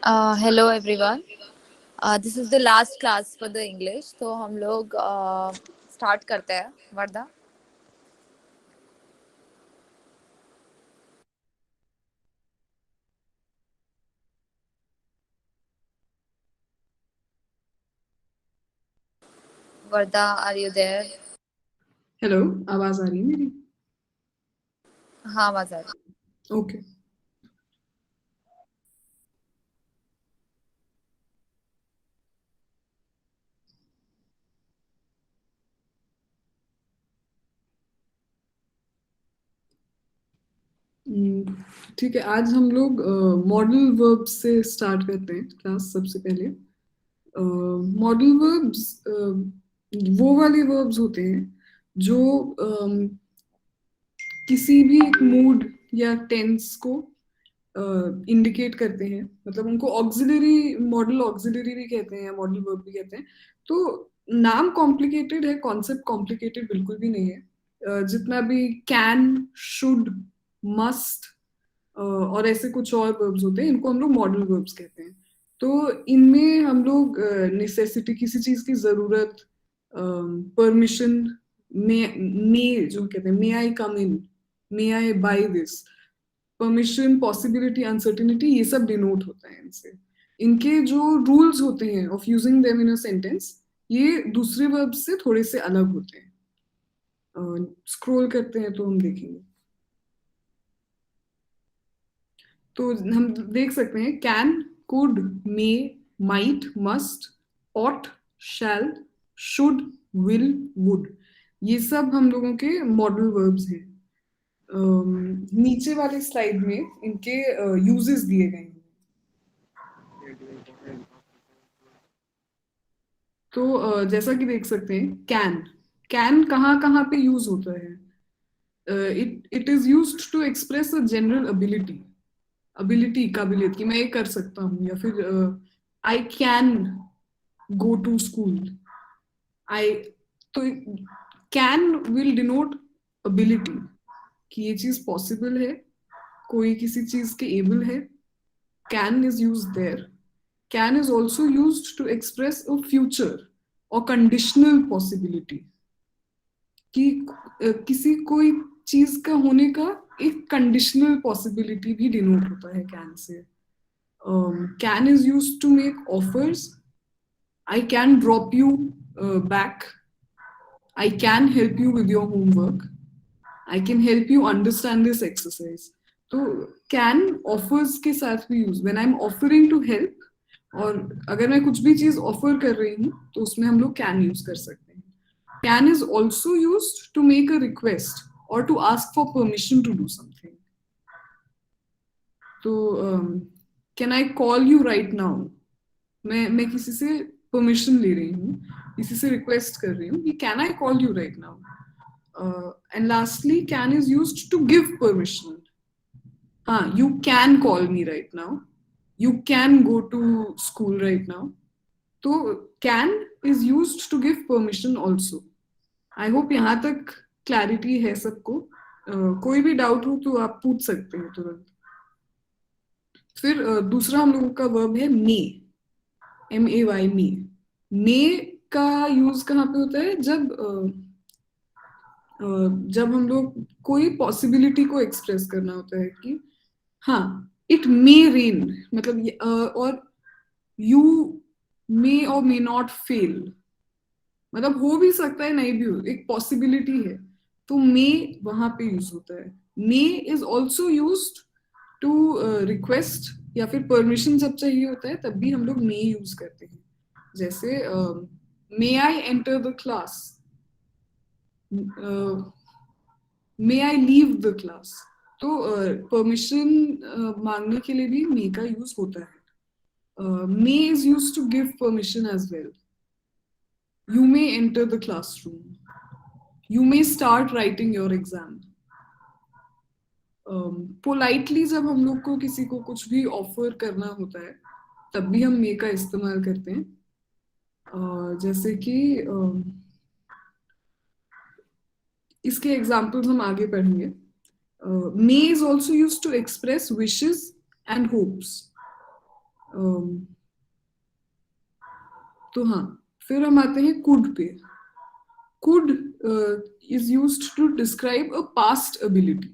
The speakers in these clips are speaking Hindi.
Hello everyone. This is the last class for the English, तो हम लोग स्टार्ट करते हैं। वर्दा। वर्दा, आर यू देयर? हेलो, आवाज आ रही है मेरी? हाँ, आवाज आ रही। ओके। ठीक है, आज हम लोग मॉडल वर्ब्स से स्टार्ट करते हैं क्लास। सबसे पहले मॉडल वर्ब्स वो वाले वर्ब्स होते हैं जो किसी भी एक मूड या टेंस को इंडिकेट करते हैं। मतलब उनको ऑक्सिलरी, मॉडल ऑक्सिलरी भी कहते हैं या मॉडल वर्ब भी कहते हैं। तो नाम कॉम्प्लिकेटेड है, कॉन्सेप्ट कॉम्प्लिकेटेड बिल्कुल भी नहीं है। जितना भी कैन, शुड, मस्ट और ऐसे कुछ और वर्ब्स होते हैं, इनको हम लोग मॉडल वर्ब्स कहते हैं। तो इनमें हम लोग नेसेसिटी, किसी चीज की जरूरत, परमिशन, मे जो कहते हैं, may I come in, may I buy this, permission, possibility, uncertainty, ये सब डिनोट होता है इनसे। इनके जो रूल्स होते हैं of using them in a sentence, ये दूसरे वर्ब से थोड़े से अलग होते हैं। स्क्रॉल करते हैं तो हम देखेंगे। तो हम देख सकते हैं can, could, may, might, must, ought, shall, should, will, would, ये सब हम लोगों के मॉडल वर्ब्स हैं। नीचे वाले स्लाइड में इनके यूजेस दिए गए हैं। तो जैसा कि देख सकते हैं, कैन, कैन कहाँ कहाँ पे यूज होता है? It is used to express a general ability, ability, काबिलियत, कि मैं ये कर सकता हूँ, या फिर I can go to school. I, तो कैन विल डिनोट एबिलिटी, कि ये चीज पॉसिबल है, कोई किसी चीज के एबल है। Can is use there. Can is also use to express a future और कंडीशनल पॉसिबिलिटी, कि किसी कोई चीज का होने का एक कंडीशनल पॉसिबिलिटी भी डिनोट होता है कैन से। Can is use to make offers. I can drop you back, I can help you with your homework, I can help you understand this exercise. तो कैन ऑफर्स के साथ भी use, when I am offering to help, और अगर मैं कुछ भी चीज ऑफर कर रही हूँ तो उसमें हम लोग कैन यूज कर सकते हैं। Can is also use to make a request और to ask for permission to do something. तो can I call you right now, मैं किसी से परमिशन ले रही हूँ, किसी से रिक्वेस्ट कर रही हूँ कि can I call you right now. And lastly, can is used to give permission. हाँ, you can call me right now, you can go to school right now. तो can is used to give permission also. I hope यहाँ तक क्लैरिटी है सबको। कोई भी डाउट हो तो आप पूछ सकते हैं तुरंत। फिर दूसरा हम लोगों का वर्ब है मे, एम ए वाई, मे। मे का यूज कहाँ पे होता है? जब हम लोग कोई पॉसिबिलिटी को एक्सप्रेस करना होता है कि हाँ, इट मे रेन, मतलब और यू मे और मे नॉट फेल, मतलब हो भी सकता है, नहीं भी हो, एक पॉसिबिलिटी है, तो मे वहां पे यूज होता है। May is also use to request या फिर परमिशन जब चाहिए होता है, तब भी हम लोग मे यूज करते हैं। जैसे may I enter the class, may I leave the class. तो परमिशन मांगने के लिए भी मे का यूज होता है। May is use to give permission as well. You may enter the classroom, you may start writing your exam. Politely जब हम लोग को किसी को कुछ भी ऑफर करना होता है, तब भी हम मे का इस्तेमाल करते हैं। जैसे कि इसके एग्जाम्पल्स हम आगे पढ़ेंगे। May is also use to express wishes and hopes. तो हाँ, फिर हम आते हैं could पे. Could is used to describe a past ability.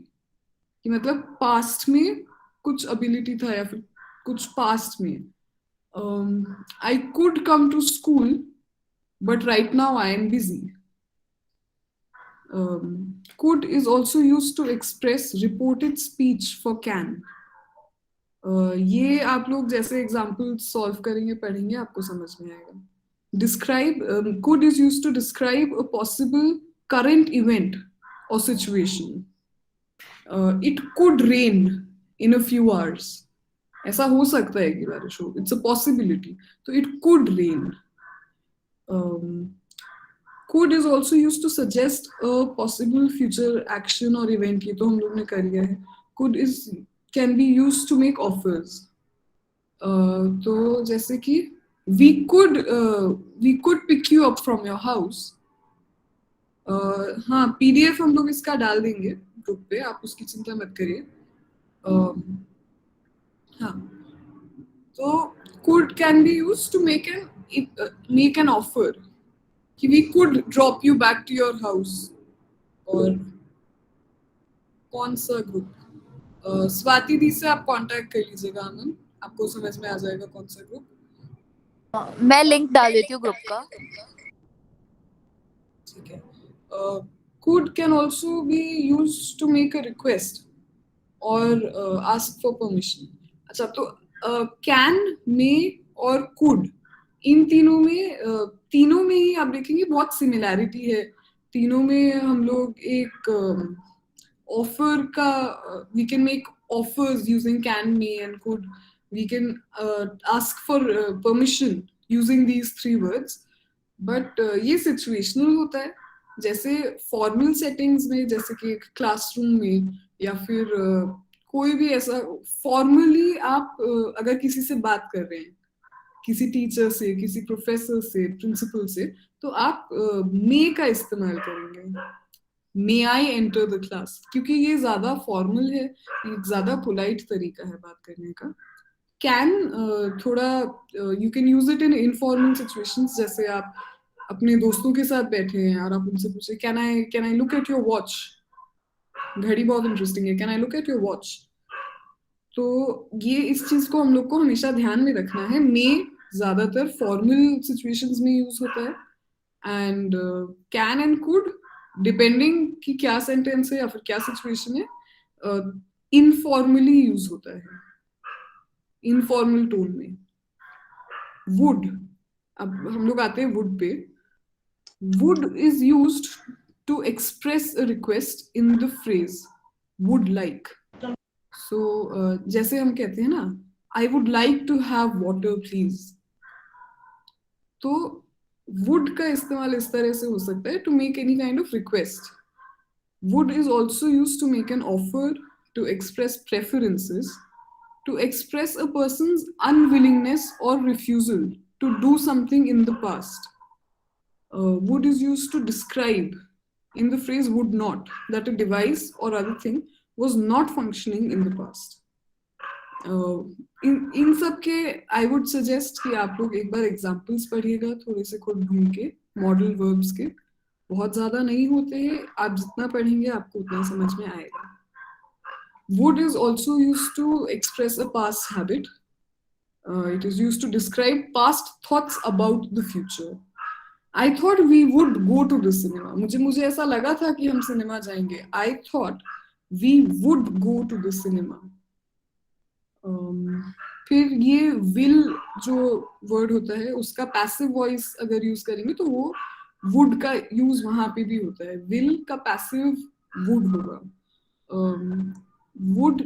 कि मतलब past में कुछ ability था या फिर कुछ past में. I could come to school, but right now I am busy. Could is also used to express reported speech for can. ये आप लोग जैसे एग्जाम्पल सॉल्व करेंगे पढ़ेंगे आपको समझ में आएगा. Describe could is used to describe a possible current event or situation. It could rain in a few hours. ऐसा हो सकता है कि बारिश हो. It's a possibility. So it could rain. Could is also used to suggest a possible future action or event. ये तो हम लोग ने कर लिया है. Could is can be used to make offers. तो जैसे कि we could pick you up from your house. हाँ, PDF हम लोग इसका डाल देंगे ग्रुप पे, आप उसकी चिंता मत करिए. हाँ, तो could can be used to make an offer कि we could drop you back to your house. और कौन सा ग्रुप? स्वाति दी से आप कांटेक्ट कर लीजिएगा आनंद, आपको समझ में आ जाएगा कौन सा ग्रुप. मैं लिंक डाल देती हूँ ग्रुप का. ठीक है. Could can also be used to make a request or ask for permission. अच्छा, तो can, may और could इन तीनों में ही आप देखेंगे बहुत सिमिलैरिटी है. तीनों में हम लोग एक ऑफर का we can make offers using can, may and could. We can ask for permission using these three words. But ये सिचुएशनल होता है. जैसे फॉर्मल सेटिंग्स में, जैसे कि क्लासरूम में या फिर कोई भी ऐसा फॉर्मली आप अगर किसी से बात कर रहे हैं, किसी टीचर से, किसी प्रोफेसर से, प्रिंसिपल से, तो आप मे का इस्तेमाल करेंगे. मे आई एंटर द क्लास, क्योंकि ये ज्यादा फॉर्मल है, एक ज्यादा पोलाइट तरीका है बात करने का. कैन थोड़ा you can use it in informal situations. जैसे आप अपने दोस्तों के साथ बैठे हैं और आप उनसे पूछे can I look at your watch. घड़ी बहुत इंटरेस्टिंग है. Can I look at your watch. तो ये इस चीज को हम लोग को हमेशा ध्यान में रखना है. मे ज्यादातर फॉर्मल सिचुएशंस में यूज होता है and can and could depending कि क्या सेंटेंस है या फिर क्या सिचुएशन है इनफॉर्मली यूज होता है, इनफॉर्मल टोन में. वुड, अब हम लोग आते हैं वुड पे. Would is used to express a request in the phrase would like. So जैसे हम कहते हैं ना, I would like to have water please. तो वुड का इस्तेमाल इस तरह से हो सकता है to make any kind of request. Would is also used to make an offer, to express preferences, to express a person's unwillingness or refusal to do something in the past. Would is used to describe in the phrase would not that a device or other thing was not functioning in the past. इन सब के I would suggest कि आप लोग एक बार examples पढ़िएगा थोड़े से खुद ढूंढ के, model verbs के. बहुत ज्यादा नहीं होते हैं, आप जितना पढ़ेंगे आपको उतना समझ में आएगा. Would is also used to express a past habit. It is used to describe past thoughts about the future. I thought we would go to the cinema. मुझे ऐसा लगा था कि हम सिनेमा जाएंगे. I thought we would go to the cinema. फिर ये will जो word होता है उसका passive voice अगर use करेंगे तो वो would का use वहां पे भी होता है. Will का passive would होगा. Would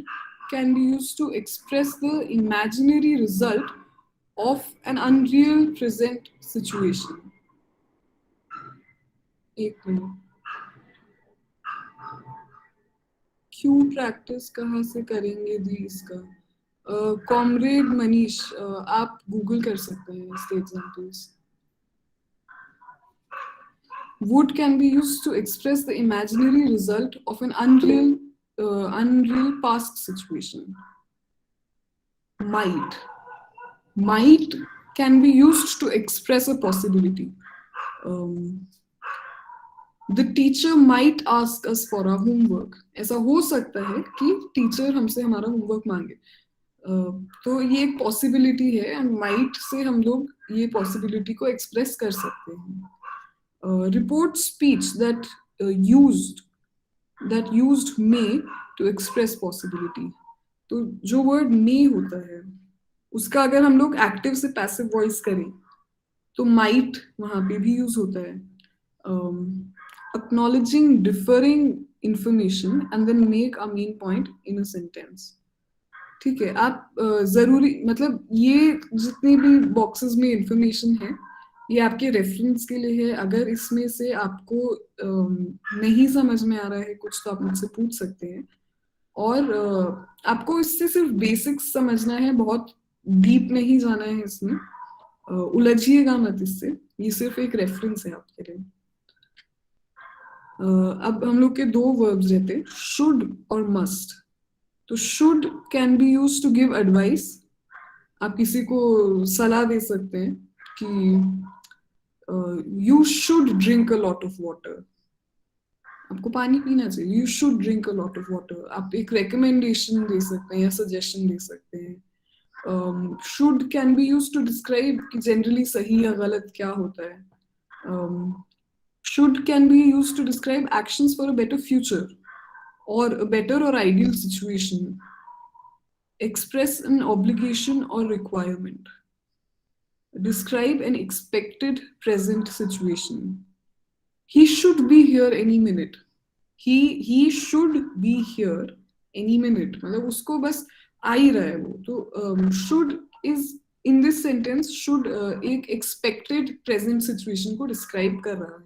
can be used to express the imaginary result of an unreal present situation. एक मिनट. क्यों प्रैक्टिस कहाँ से करेंगे दी इसका? कॉमरेड मनीष, आप गूगल कर सकते हैं इसके examples. Would can be used to express the imaginary result of an unreal past situation. Might. might can be used to express a possibility. The teacher might ask us for our homework. ऐसा हो सकता है कि टीचर हमसे हमारा होमवर्क मांगे. तो ये एक पॉसिबिलिटी है एंड माइट से हम लोग ये पॉसिबिलिटी को एक्सप्रेस कर सकते हैं. Report speech that used may to express possibility. तो जो वर्ड मे होता है उसका अगर हम लोग एक्टिव से पैसिव वॉइस करें तो माइट वहां पे भी यूज होता है. acknowledging differing information and then make a main point in a sentence. ठीक है, आप जरूरी मतलब ये जितने भी बॉक्सेस में इंफॉर्मेशन है ये आपके रेफरेंस के लिए है. अगर इसमें से आपको नहीं समझ में आ रहा है कुछ तो आप मुझसे पूछ सकते हैं. और आपको इससे सिर्फ बेसिक्स समझना है, बहुत डीप नहीं जाना है इसमें. उलझिएगा मत इससे, ये सिर्फ एक रेफरेंस है आपके लिए. अब हम लोग के दो वर्ब्स रहते हैं, शुड और मस्ट. तो should can be use to give advice. आप किसी को सलाह दे सकते हैं कि you should drink a lot of water. आपको पानी पीना चाहिए, you should drink a lot of water. आप एक रिकमेंडेशन दे सकते हैं या सजेशन दे सकते हैं. Should can be use to describe कि जनरली सही या गलत क्या होता है. should can be used to describe actions for a better future or a better or ideal situation. Express an obligation or requirement. Describe an expected present situation. He should be here any minute. He should be here any minute. मतलब उसको बस आ ही रहा है वो. तो should is in this sentence should एक expected present situation को describe कर रहा है.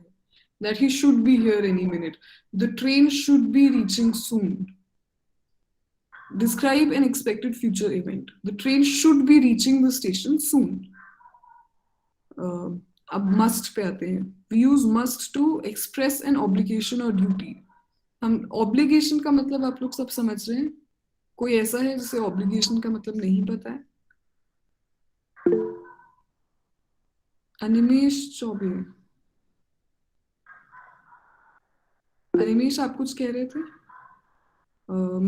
That he should be here any minute. The train should be reaching soon. Describe an expected future event. The train should be reaching the station soon. अब must पे आते हैं. We use must to express an obligation or duty. हम obligation का मतलब आप लोग सब समझ रहे हैं. कोई ऐसा है जिसे obligation का मतलब नहीं पता है? अनिमेश चौबे. अनिमेश आप कुछ कह रहे थे?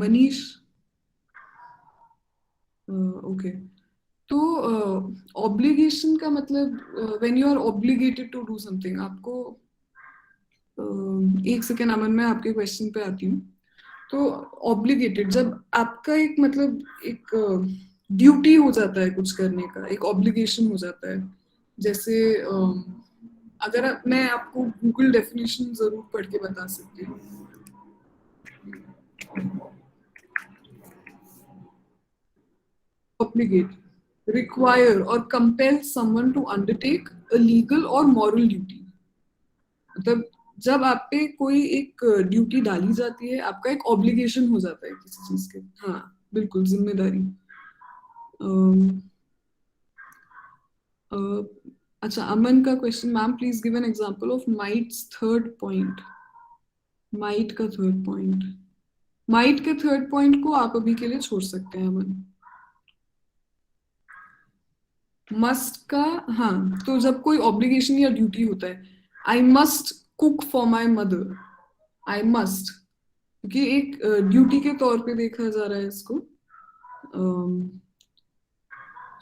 मनीष. ओके. तो ऑब्लिगेशन का मतलब when you are obligated to do something. आपको एक सेकेंड अमन, मैं आपके क्वेश्चन पे आती हूँ. तो ऑब्लिगेटेड जब आपका एक मतलब एक ड्यूटी हो जाता है कुछ करने का, एक ऑब्लिगेशन हो जाता है. जैसे अगर मैं आपको गूगल डेफिनेशन जरूर पढ़ के बता सकती हूँ. obligate, require or compel someone to undertake a legal or moral duty. मतलब जब आप पे कोई एक ड्यूटी डाली जाती है, आपका एक ऑब्लिगेशन हो जाता है किसी चीज के. हाँ बिल्कुल, जिम्मेदारी. अच्छा, अमन का question, ma'am please give an example of mites third point. Might का थर्ड पॉइंट. माइट के थर्ड पॉइंट को आप अभी के लिए छोड़ सकते हैं अमन. मस्ट का, हाँ, तो जब कोई ऑब्लिगेशन या ड्यूटी होता है, I must cook for my mother. I must, क्योंकि एक ड्यूटी के तौर पे देखा जा रहा है इसको.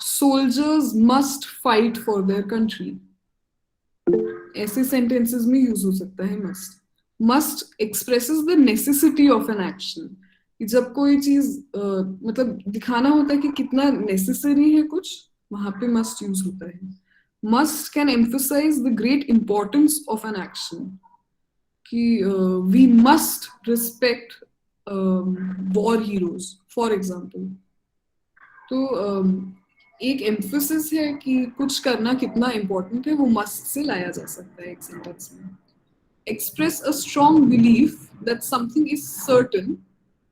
Soldiers must fight for their country. ऐसे सेंटेंसेस में यूज हो सकता है must. Must expresses the necessity of an action. जब कोई चीज मतलब दिखाना होता है कि कितना नेसेसरी है कुछ, वहां पे मस्ट यूज होता है. Must can emphasise the great importance of an action. कि we must respect war heroes for example. तो एक एम्फोसिस है कि कुछ करना कितना इंपॉर्टेंट है, वो मस्ट से लाया जा सकता है एक सेंटेंस में. Express a strong belief that something is certain,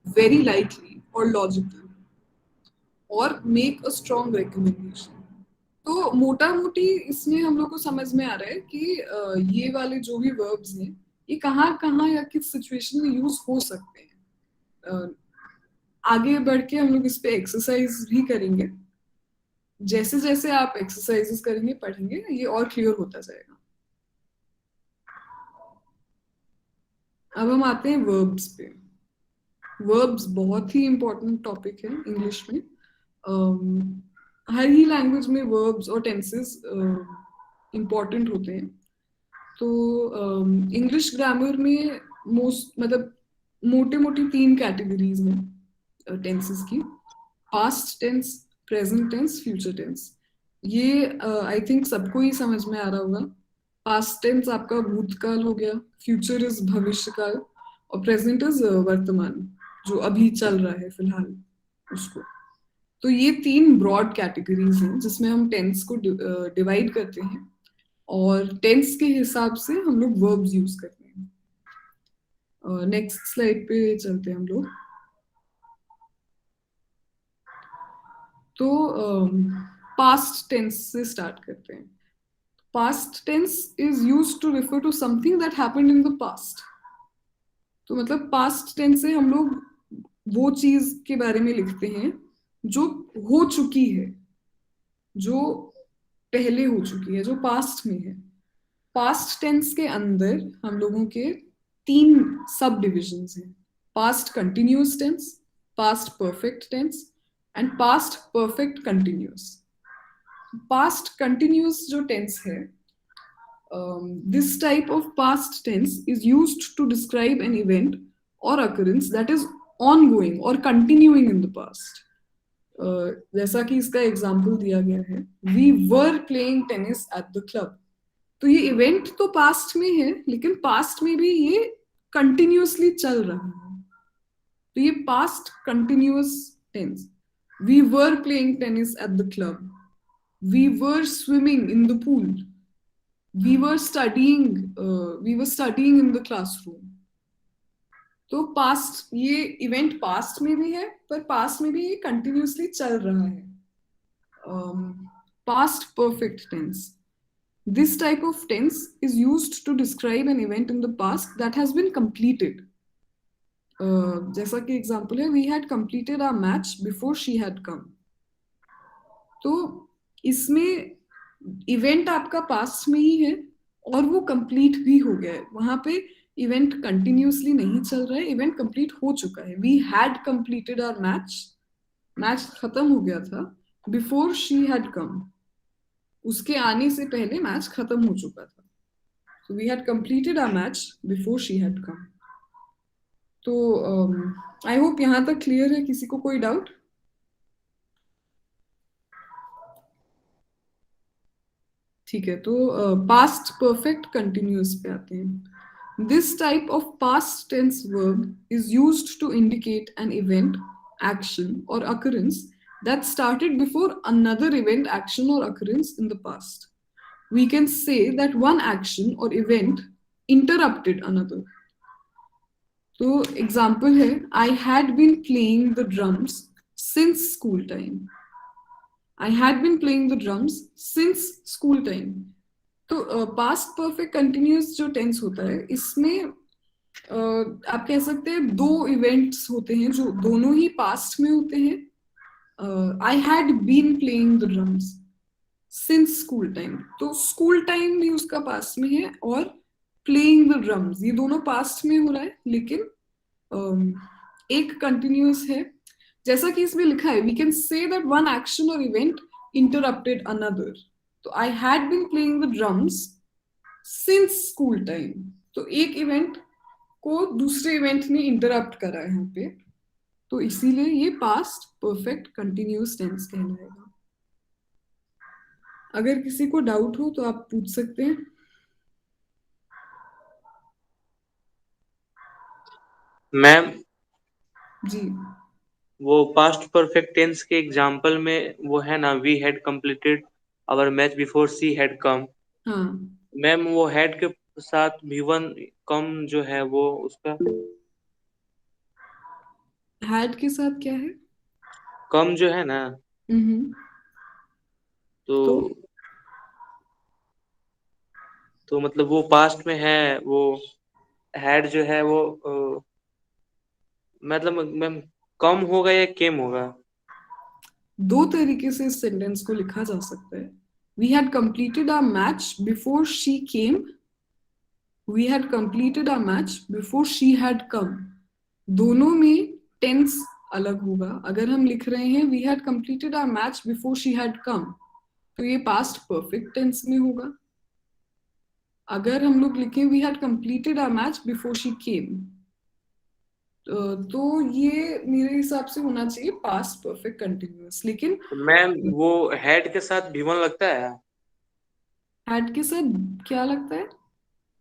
very likely और लॉजिकल. और मेक अ स्ट्रॉन्ग रिकमेंडेशन. तो मोटा मोटी इसमें हम लोग को समझ में आ रहा है कि ये वाले जो भी वर्ब्स हैं ये कहाँ कहाँ या किस सिचुएशन में यूज हो सकते हैं. आगे बढ़ के हम लोग इस पे एक्सरसाइज भी करेंगे. जैसे जैसे आप एक्सरसाइजेस करेंगे पढ़ेंगे ये और क्लियर होता जाएगा। अब हम आते हैं वर्ब्स पे। वर्ब्स बहुत ही इंपॉर्टेंट टॉपिक है इंग्लिश में। हर ही लैंग्वेज में वर्ब्स और टेंसेस इंपॉर्टेंट होते हैं। तो इंग्लिश ग्रामर में मोस्ट मतलब मोटे मोटी 3 कैटेगरीज हैं टेंसेस की। Past tense, present tense, future tense. ये आई थिंक सबको ही समझ में आ रहा होगा। पास्ट टेंस आपका भूतकाल हो गया, फ्यूचर इज भविष्यकाल, और प्रेजेंट इज वर्तमान, जो अभी चल रहा है फिलहाल उसको। तो ये 3 ब्रॉड कैटेगरीज हैं जिसमें हम टेंस को डिवाइड करते हैं, और टेंस के हिसाब से हम लोग वर्ब्स यूज करते हैं। नेक्स्ट स्लाइड पे चलते हैं हम लोग। तो पास्ट टेंस से स्टार्ट करते हैं। Past tense is used to refer to something that happened in the past. तो मतलब पास्ट टेंस से हम लोग वो चीज के बारे में लिखते हैं जो हो चुकी है, जो पहले हो चुकी है, जो पास्ट में है। पास्ट टेंस के अंदर हम लोगों के 3 सब डिविजन्स हैं: past continuous tense, past perfect tense, and past perfect continuous. Past continuous जो टेंस है, this type of past tense is used to describe an event or occurrence that is ongoing or continuing in the past. जैसा कि इसका एग्जाम्पल दिया गया है, we were playing tennis at the club. तो ये इवेंट तो पास्ट में है, लेकिन पास्ट में भी ये कंटिन्यूअसली चल रहा है। तो ये past continuous tense. We were playing tennis at the club, we were swimming in the pool, we were studying in the classroom। तो पास्ट, ये इवेंट पास्ट में भी है, पर पास्ट में भी ये कंटिन्यूअसली चल रहा है। Past perfect tense, this type of tense is used to describe an event in the past that has been completed। जैसा कि एग्जाम्पल है, we had completed our match before she had come। तो इसमें इवेंट आपका पास्ट में ही है और वो कंप्लीट भी हो गया है। वहां पे इवेंट कंटिन्यूअसली नहीं चल रहा है, इवेंट कंप्लीट हो चुका है। We had completed our match, match खत्म हो गया था। बिफोर शी हैड कम, उसके आने से पहले मैच खत्म हो चुका था। तो we had completed our match before she had come. तो आई होप यहां तक क्लियर है। किसी को कोई डाउट? ठीक है, तो पास्ट परफेक्ट कंटिन्यूअस पे आते हैं। This type of past tense verb is used to indicate an event, action और occurrence that started before another event, action or occurrence in the past. We can say that one action or event interrupted another। तो एग्जाम्पल है, I had been playing the drums since school time। I had been playing the drums since school time। तो पास्ट परफेक्ट कंटिन्यूअस जो टेंस होता है, इसमें आप कह सकते हैं 2 इवेंट्स होते हैं जो दोनों ही पास्ट में होते हैं। I had been playing the drums since school time, तो स्कूल टाइम भी उसका पास्ट में है, और प्लेइंग द ड्रम्स ये दोनों पास्ट में हो रहा है, लेकिन एक कंटिन्यूअस है। जैसा कि इसमें लिखा है, we can say that one action और इवेंट इंटरप्टेड अनदर। तो I had been playing the drums since school time, तो एक इवेंट को दूसरे इवेंट ने इंटरप्ट करा है यहाँ पे, तो इसीलिए ये पास्ट परफेक्ट कंटिन्यूअस टेंस कहलाएगा। अगर किसी को डाउट हो तो आप पूछ सकते हैं। मैम, जी वो पास्ट परफेक्ट टेंस के एग्जाम्पल में वो है ना, we had completed our match before she had come. हाँ, मैम, वो हैड के साथ भी वन कम जो है वो उसका हैड के साथ क्या है? कम जो है ना, हम्म। तो तो तो मतलब वो पास्ट में है। वो हैड जो है वो मतलब मैम कम होगा या केम होगा? दो तरीके से इस सेंटेंस को लिखा जा सकता है. We had completed our match before she came. We had completed our match before she had come. दोनों में टेंस अलग होगा. अगर हम लिख रहे हैं we had completed our match before she had come, तो ये पास्ट परफेक्ट टेंस में होगा. अगर हम लोग लिखें we had completed our match before she came, तो ये मेरे हिसाब से होना चाहिए पास्ट परफेक्ट कंटिन्यूअस. लेकिन मैम वो हैड के साथ V1 लगता है, had के साथ क्या लगता है?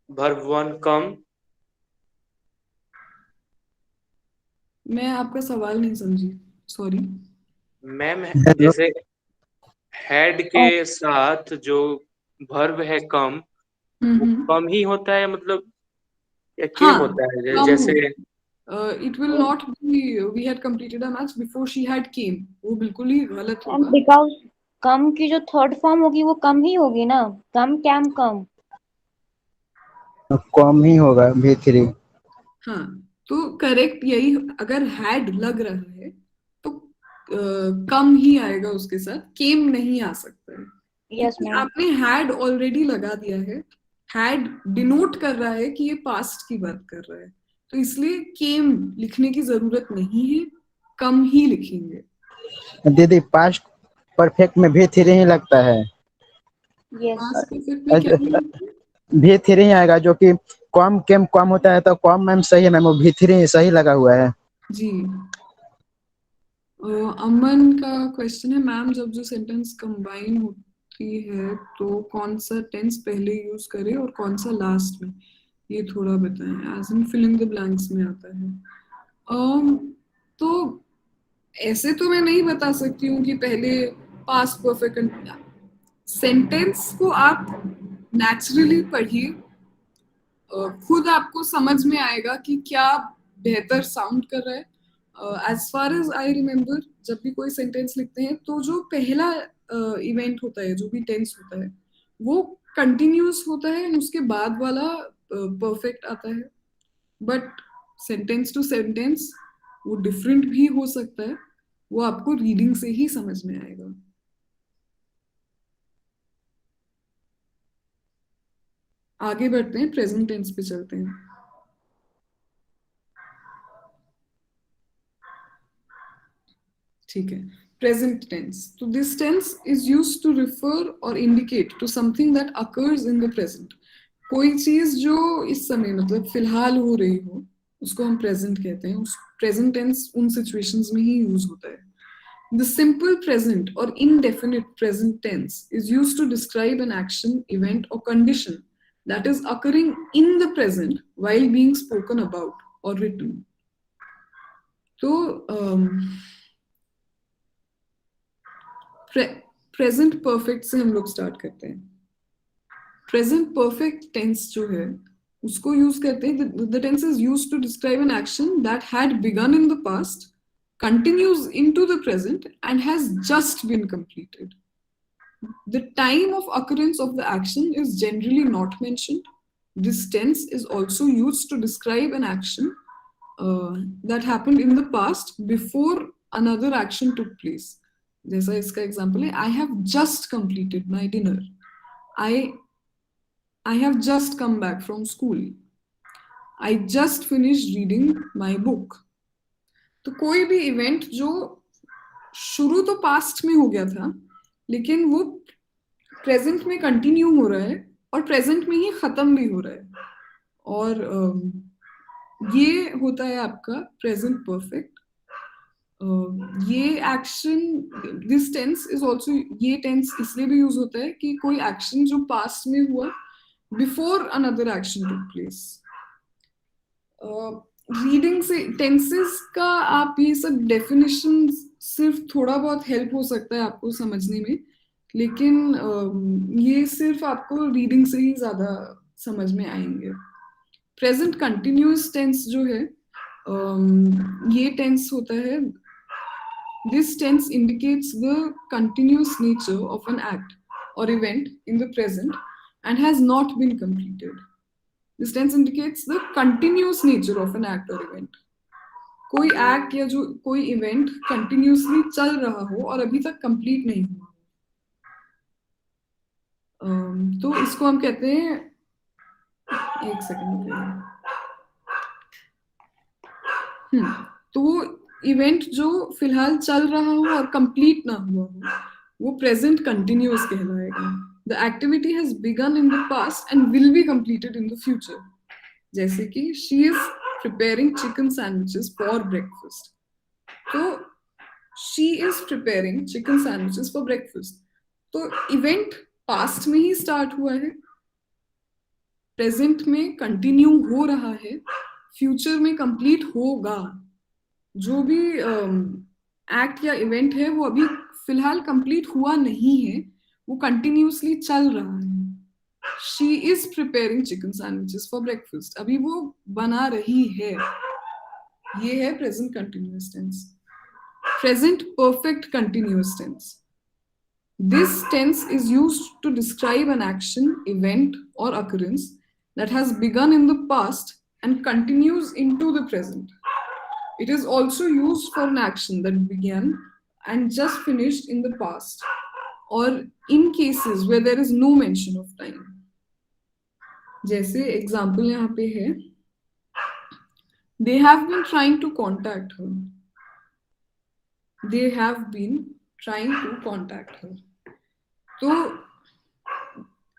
verb 1 come. मैं आपका सवाल नहीं समझी, सॉरी. मैम जैसे हैड के साथ जो verb है come, वो कम ही होता है मतलब, या केम हाँ, होता है कम जैसे it will not be we had completed a match before she had came. वो बिल्कुल ही गलत होगा. बिकॉज कम की जो थर्ड फॉर्म होगी वो कम ही होगी ना. कम कैम कम. कम ही होगा V3. हाँ, तो करेक्ट यही. अगर हैड लग रहा है तो कम ही आएगा उसके साथ, केम नहीं आ सकता है. यस क्योंकि मैम. आपने हैड ऑलरेडी लगा दिया है. हैड डिनोट कर रहा है कि ये पास्ट की बात कर रहा है, तो इसलिए केम लिखने की जरूरत नहीं है, कम ही लिखेंगे. दीदी पास्ट परफेक्ट में V3 ही लगता है. यस. पास्ट परफेक्ट में क्या है? V3 ही आएगा, जो कि कम केम कम होता है, तो कम मैम सही है मैम, वो V3 सही लगा हुआ है. जी. अमन का क्वेश्चन है, मैम जब जो सेंटेंस कंबाइन होती है तो कौन सा टेंस पहले यूज करें और कौन सा लास्ट में, ये थोड़ा बताएं. As in fill in the blanks में आता है. तो ऐसे तो मैं नहीं बता सकती हूँ कि पहले पास्ट परफेक्ट. सेंटेंस को आप नेचुरली पढ़िए, खुद आपको समझ में आएगा कि क्या बेहतर साउंड कर रहा है. As far as I remember, जब भी कोई सेंटेंस लिखते हैं तो जो पहला इवेंट होता है, जो भी टेंस होता है, वो कंटिन्यूअस होता है, उसके बाद वाला परफेक्ट आता है. बट सेंटेंस टू सेंटेंस वो डिफरेंट भी हो सकता है. वो आपको रीडिंग से ही समझ में आएगा. आगे बढ़ते हैं, प्रेजेंट टेंस पे चलते हैं. ठीक है. Present tense. तो this tense is used to refer और indicate to something that occurs in the present. कोई चीज जो इस समय मतलब फिलहाल हो रही हो, उसको हम प्रेजेंट कहते हैं. उस प्रेजेंट टेंस उन सिचुएशंस में ही यूज होता है. The simple present or indefinite present tense is used to describe an action, event, or condition that is occurring in the present while being spoken about or written. So, present perfect से हम लोग start करते हैं. Present perfect tense जो है उसको use करते हैं. The tense is used to describe an action that had begun in the past, continues into the present, and has just been completed. The time of occurrence of the action is generally not mentioned. This tense is also used to describe an action that happened in the past before another action took place. जैसा इसका example है, I have just completed my dinner. I have just come back from school. I just finished reading my book. तो कोई भी इवेंट जो शुरू तो पास्ट में हो गया था, लेकिन वो प्रेजेंट में कंटिन्यू हो रहा है और प्रेजेंट में ही खत्म भी हो रहा है, और ये होता है आपका प्रेजेंट परफेक्ट. ये action, this tense is also, ये टेंस इसलिए भी यूज होता है कि कोई एक्शन जो पास्ट में हुआ before another action took place. Reading से टेंसेस का आप ये सब डेफिनेशन सिर्फ थोड़ा बहुत हेल्प हो सकता है आपको समझने में, लेकिन ये सिर्फ आपको रीडिंग से ही ज्यादा समझ में आएंगे. प्रेजेंट कंटिन्यूअस टेंस जो है, ये टेंस होता है, this tense indicates the continuous nature of an act और event in the present and has not been completed. This tense indicates the continuous nature of an act or event. कोई एक्ट या जो कोई इवेंट कंटिन्यूसली चल रहा हो और अभी तक कंप्लीट नहीं हुआ। तो इसको हम कहते हैं, एक सेकंड, तो वो इवेंट जो फिलहाल चल रहा हो और कंप्लीट ना हुआ हो वो प्रेजेंट कंटिन्यूअस कहलाएगा। The activity has begun in the past and will be completed in the future. जैसे कि she is preparing chicken sandwiches for breakfast, तो she is preparing chicken sandwiches for breakfast, तो इवेंट पास्ट में ही स्टार्ट हुआ है, प्रेजेंट में कंटिन्यू हो रहा है, फ्यूचर में कंप्लीट होगा। जो भी एक्ट या इवेंट है वो अभी फिलहाल कंप्लीट हुआ नहीं है, वो कंटिन्यूसली चल रहा है। She is preparing chicken sandwiches for breakfast, अभी वो बना रही है, ये है present continuous tense. Present perfect continuous tense, this tense is used to describe an action, event or occurrence that has begun in the past and continues into the present. It is also used for an action that began and just finished in the past, or in cases where there is no mention of time. जैसे एग्जाम्पल यहाँ पे है, they have been trying to contact her. They have been trying to contact her. तो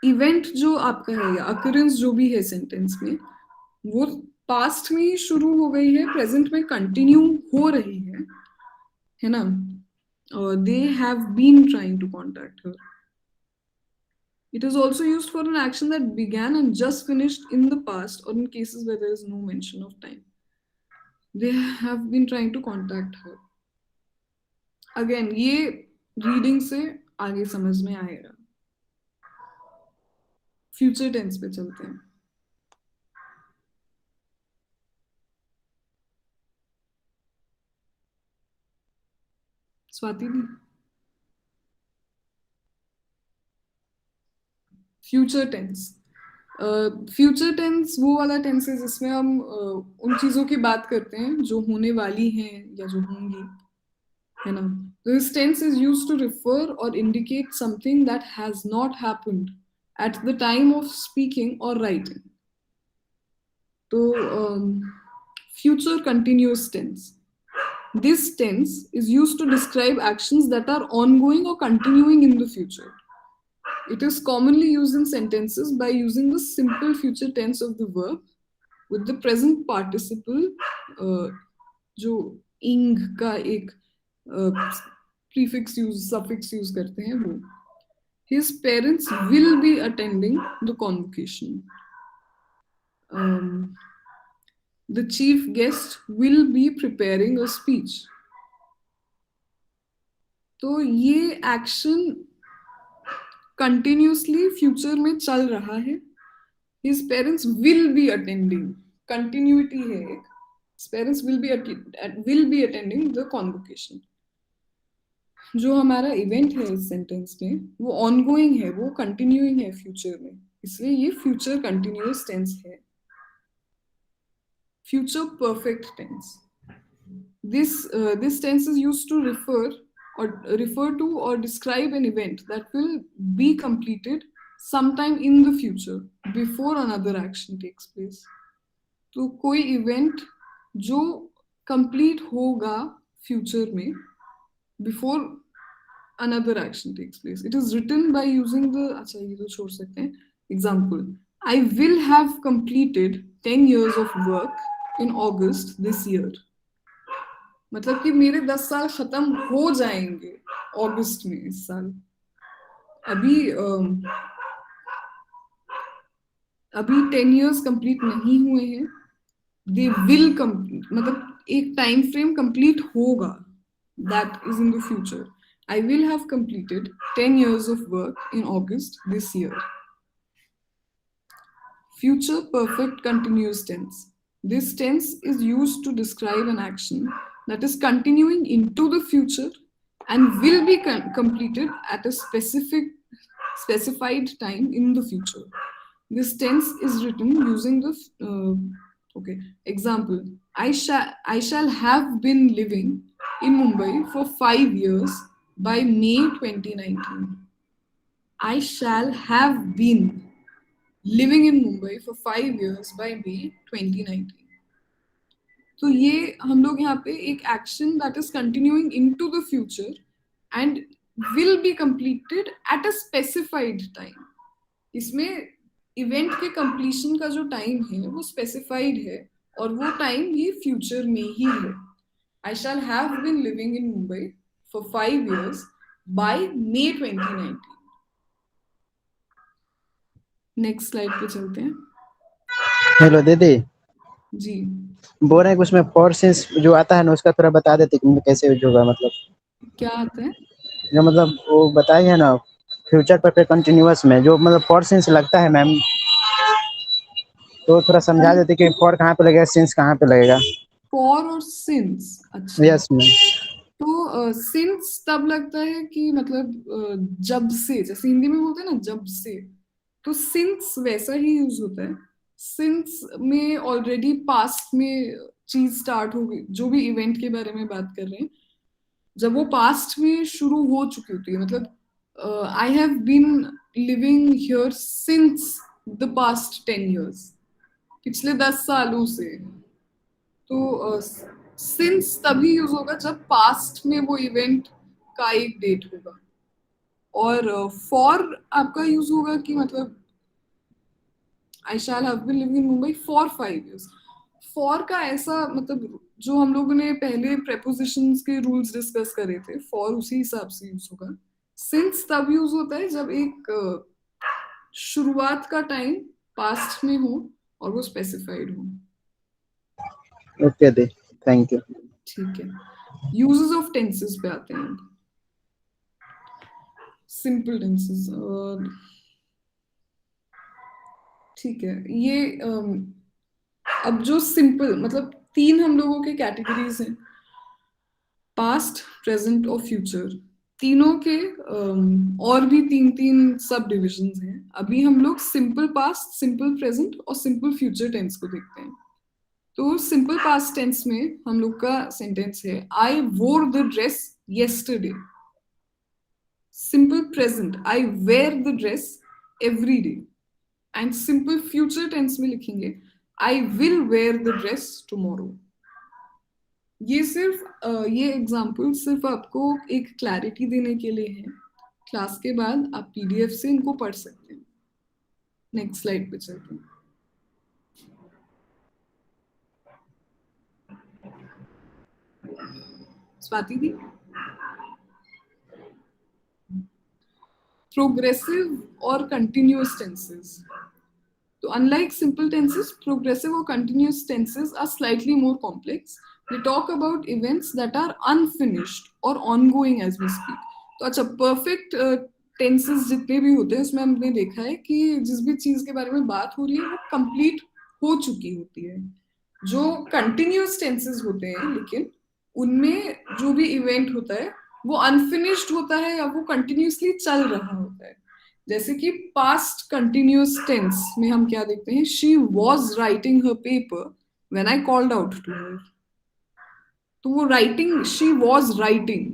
इवेंट जो आपका है या अकरेंस जो भी है सेंटेंस में, वो पास्ट में ही शुरू हो गई है, प्रेजेंट में कंटिन्यू हो रही है ना। They have been trying to contact her. It is also used for an action that began and just finished in the past, और in cases where there is no mention of time. They have been trying to contact her. Again ये रीडिंग से आगे समझ में आएगा। फ्यूचर टेंस पे चलते हैं। स्वाति दी, फ्यूचर टेंस। फ्यूचर टेंस वो वाला टेंस है जिसमें हम उन चीजों की बात करते हैं जो होने वाली हैं या जो होंगी, है ना। This tense is used to refer or indicate something that has not happened at the time of speaking or writing. So, future continuous tense. This tense is used to describe actions that are ongoing or continuing in the future. It is commonly used in sentences by using the simple future tense of the verb with the present participle, जो ing का एक prefix use, suffix use करते हैं वो। His parents will be attending the convocation. The chief guest will be preparing a speech. तो ये एक्शन कंटिन्यूसली फ्यूचर में चल रहा है। His parents will be attending, continuity है एक। His parents will be attending the convocation. जो हमारा इवेंट है इस सेंटेंस में वो ऑनगोइंग है, वो कंटिन्यूइंग है फ्यूचर में, इसलिए ये फ्यूचर कंटिन्यूअस टेंस है। Future perfect tense, this tense is used to refer to or describe an event that will be completed sometime in the future before another action takes place. तो कोई इवेंट जो कंप्लीट होगा फ्यूचर में before another action takes place. It is written by using the, अच्छा ये तो छोड़ सकते हैं। Example, I will have completed 10 years of work in August this year. मतलब कि मेरे 10 साल खत्म हो जाएंगे अगस्त में इस साल। अभी 10 years कंप्लीट नहीं हुए हैं। They will complete, मतलब एक टाइम फ्रेम कंप्लीट होगा, that is in the future. I will have completed 10 years of work in August this year. Future perfect continuous tense. This tense is used to describe an action that is continuing into the future and will be completed at a specified time in the future. This tense is written using the example. I shall have been living in Mumbai for 5 years by May 2019. I shall have been living in Mumbai for 5 years by May 2019. तो ये हम लोग यहाँ पे एक action that is continuing into the future and will be completed at a specified time. इसमें इवेंट के कंप्लीशन का जो टाइम है वो स्पेसिफाइड है और वो टाइम भी फ्यूचर में ही है. I shall have been living in Mumbai for 5 years by May 2019. Next slide पे चलते हैं. हेलो दीदी, जी बोल रहे हैं कि उसमें फॉर सिंस जो आता है ना उसका थोड़ा बता देते कि कैसे यूज होगा. मतलब क्या आता है? जो मतलब वो बताइए ना फ्यूचर परफेक्ट कंटिन्यूअस में जो मतलब फॉर सिंस लगता है मैम, तो थोड़ा समझा देते कि फॉर कहाँ पे लगेगा, सिंस कहाँ पे लगेगा. फॉर और सिंस. अच्छा. Yes ma'am. तो सिंस तब लगता है कि मतलब जब से, जैसे हिंदी में बोलते हैं ना जब से, तो सिंस वैसा ही यूज होता है. सिंस में ऑलरेडी पास्ट में चीज स्टार्ट हो गई, जो भी इवेंट के बारे में बात कर रहे हैं, जब वो पास्ट में शुरू हो चुकी होती है. मतलब I have been living here since the past 10 years, पिछले 10 सालों से. तो सिंस तभी यूज होगा जब पास्ट में वो इवेंट का एक डेट होगा. और फॉर आपका यूज होगा कि मतलब I shall have been living in Mumbai for 5 years. For का ऐसा मतलब जो हम लोगों ने पहले प्रेपोजिशंस के रूल्स डिस्कस करे थे, फॉर उसी हिसाब से यूज होगा. सिंस तब यूज होता है जब एक शुरुआत का टाइम पास्ट में हो और वो स्पेसिफाइड हो. Okay the, thank you. ठीक है. यूजेस ऑफ टेंसेस पे आते हैं. Simple tenses. ठीक है. ये अब जो सिंपल मतलब 3 हम लोगों के कैटेगरीज हैं, पास्ट, प्रेजेंट और फ्यूचर. तीनों के और भी 3 सब डिविजन्स हैं. अभी हम लोग सिंपल पास्ट, सिंपल प्रेजेंट और सिंपल फ्यूचर टेंस को देखते हैं. तो सिंपल पास्ट टेंस में हम लोग का सेंटेंस है I wore the dress yesterday. Simple present I wear the dress every day. And simple future tense में लिखेंगे I will wear the dress tomorrow. ये सिर्फ ये एग्जाम्पल सिर्फ आपको एक क्लैरिटी देने के लिए है. क्लास के बाद आप पीडीएफ से इनको पढ़ सकते हैं. नेक्स्ट स्लाइड पे चलते हैं. स्वाति दी. प्रोग्रेसिव और कंटिन्यूअस टेंसेस. तो अनलाइक सिंपल टेंसेस, प्रोग्रेसिव और continuous tenses are slightly more complex. We talk about events that are unfinished or ongoing as we speak. तो अच्छा, परफेक्ट टेंसेस जितने भी होते हैं उसमें हमने देखा है कि जिस भी चीज के बारे में बात हो रही है वो कंप्लीट हो चुकी होती है. जो कंटिन्यूअस टेंसेस होते हैं लेकिन उनमें जो भी इवेंट होता है वो अनफिनिश्ड होता है या वो कंटिन्यूअसली चल रहा होता है. जैसे कि पास्ट कंटिन्यूअस टेंस में हम क्या देखते हैं, she was writing her paper when I called out to her. तो वो writing, she was writing,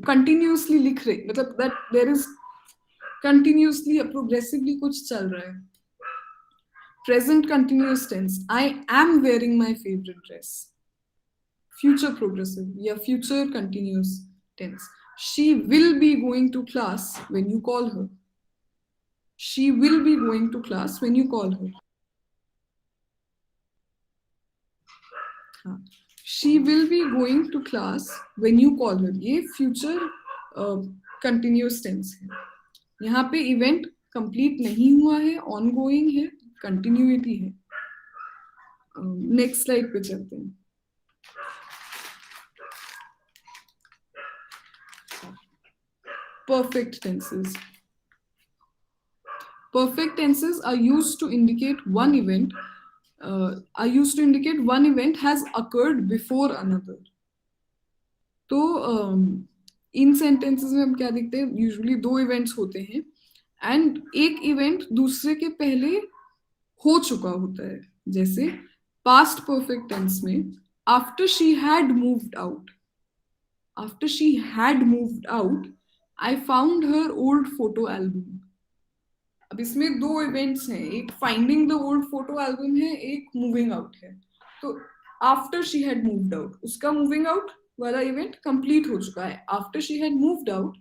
continuously लिख रही, मतलब that there is continuously progressively कुछ चल रहा है. Present continuous tense I am wearing my favourite dress. Future progressive या future continuous tense she will be going to class when you call her. She will be going to class when you call her. हाँ, she will be going to class when you call her. ये future continuous tense है. यहाँ पे event complete नहीं हुआ है, ongoing है, continuity है. Next slide पे चलते हैं. Perfect tenses. Perfect tenses are used to indicate one event has occurred before another. तो इन सेंटेंसेस में हम क्या देखते हैं, यूजुअली 2 इवेंट्स होते हैं एंड एक इवेंट दूसरे के पहले हो चुका होता है. जैसे पास्ट परफेक्ट टेंस में after she had moved out. After she had moved out, I found her old photo album. अब इसमें दो इवेंट्स हैं, एक finding the old photo album है, एक मूविंग आउट है. तो after she had moved out, उसका मूविंग आउट वाला इवेंट कंप्लीट हो चुका है. After she had moved out,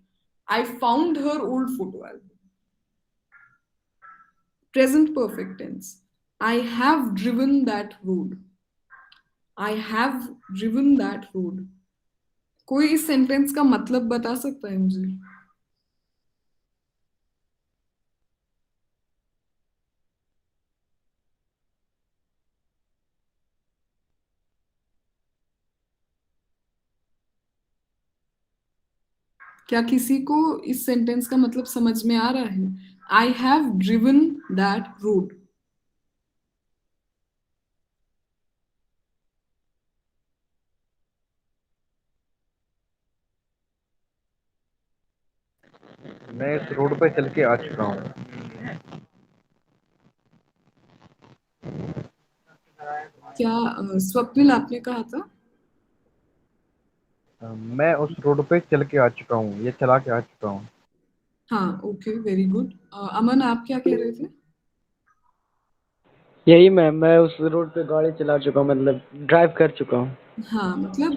I found her old photo album. Present perfect tense. I have driven that road. I have driven that road. कोई इस सेंटेंस का मतलब बता सकता है मुझे? क्या किसी को इस सेंटेंस का मतलब समझ में आ रहा है? I have driven that road. मैं इस रोड पे चल के आ चुका हूँ. क्या स्वप्निल आपने कहा था? मैं उस रोड पे चल के आ चुका हूँ या चला के आ चुका हूँ. हाँ, ओके, वेरी गुड. अमन, आप क्या कह रहे थे? यही मैम, मैं उस रोड पे गाड़ी चला चुका हूँ, मतलब ड्राइव कर चुका हूँ. हाँ, मतलब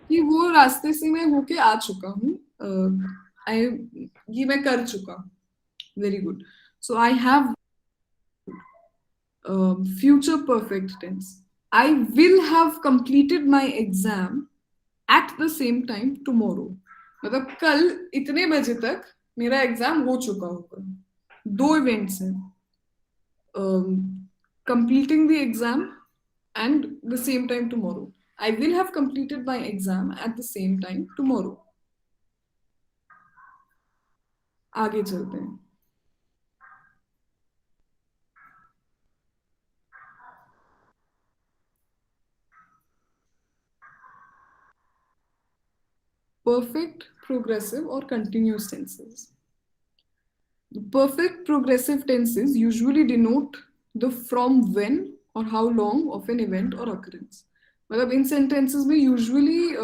कि वो रास्ते से मैं होके आ चुका हूँ. ये मैं कर चुका हूँ. Very good. So I have future perfect tense. I will have completed my exam at the same time tomorrow. मतलब कल इतने बजे तक मेरा एग्जाम हो चुका होगा. दो इवेंट्स हैं, completing the exam and the same time tomorrow. I will have completed my exam at the same time tomorrow. आगे चलते हैं. Perfect, progressive or continuous tenses. The perfect progressive tenses usually denote the from when or how long of an event or occurrence. मतलब इन सेंटेंसेस में यूजुअली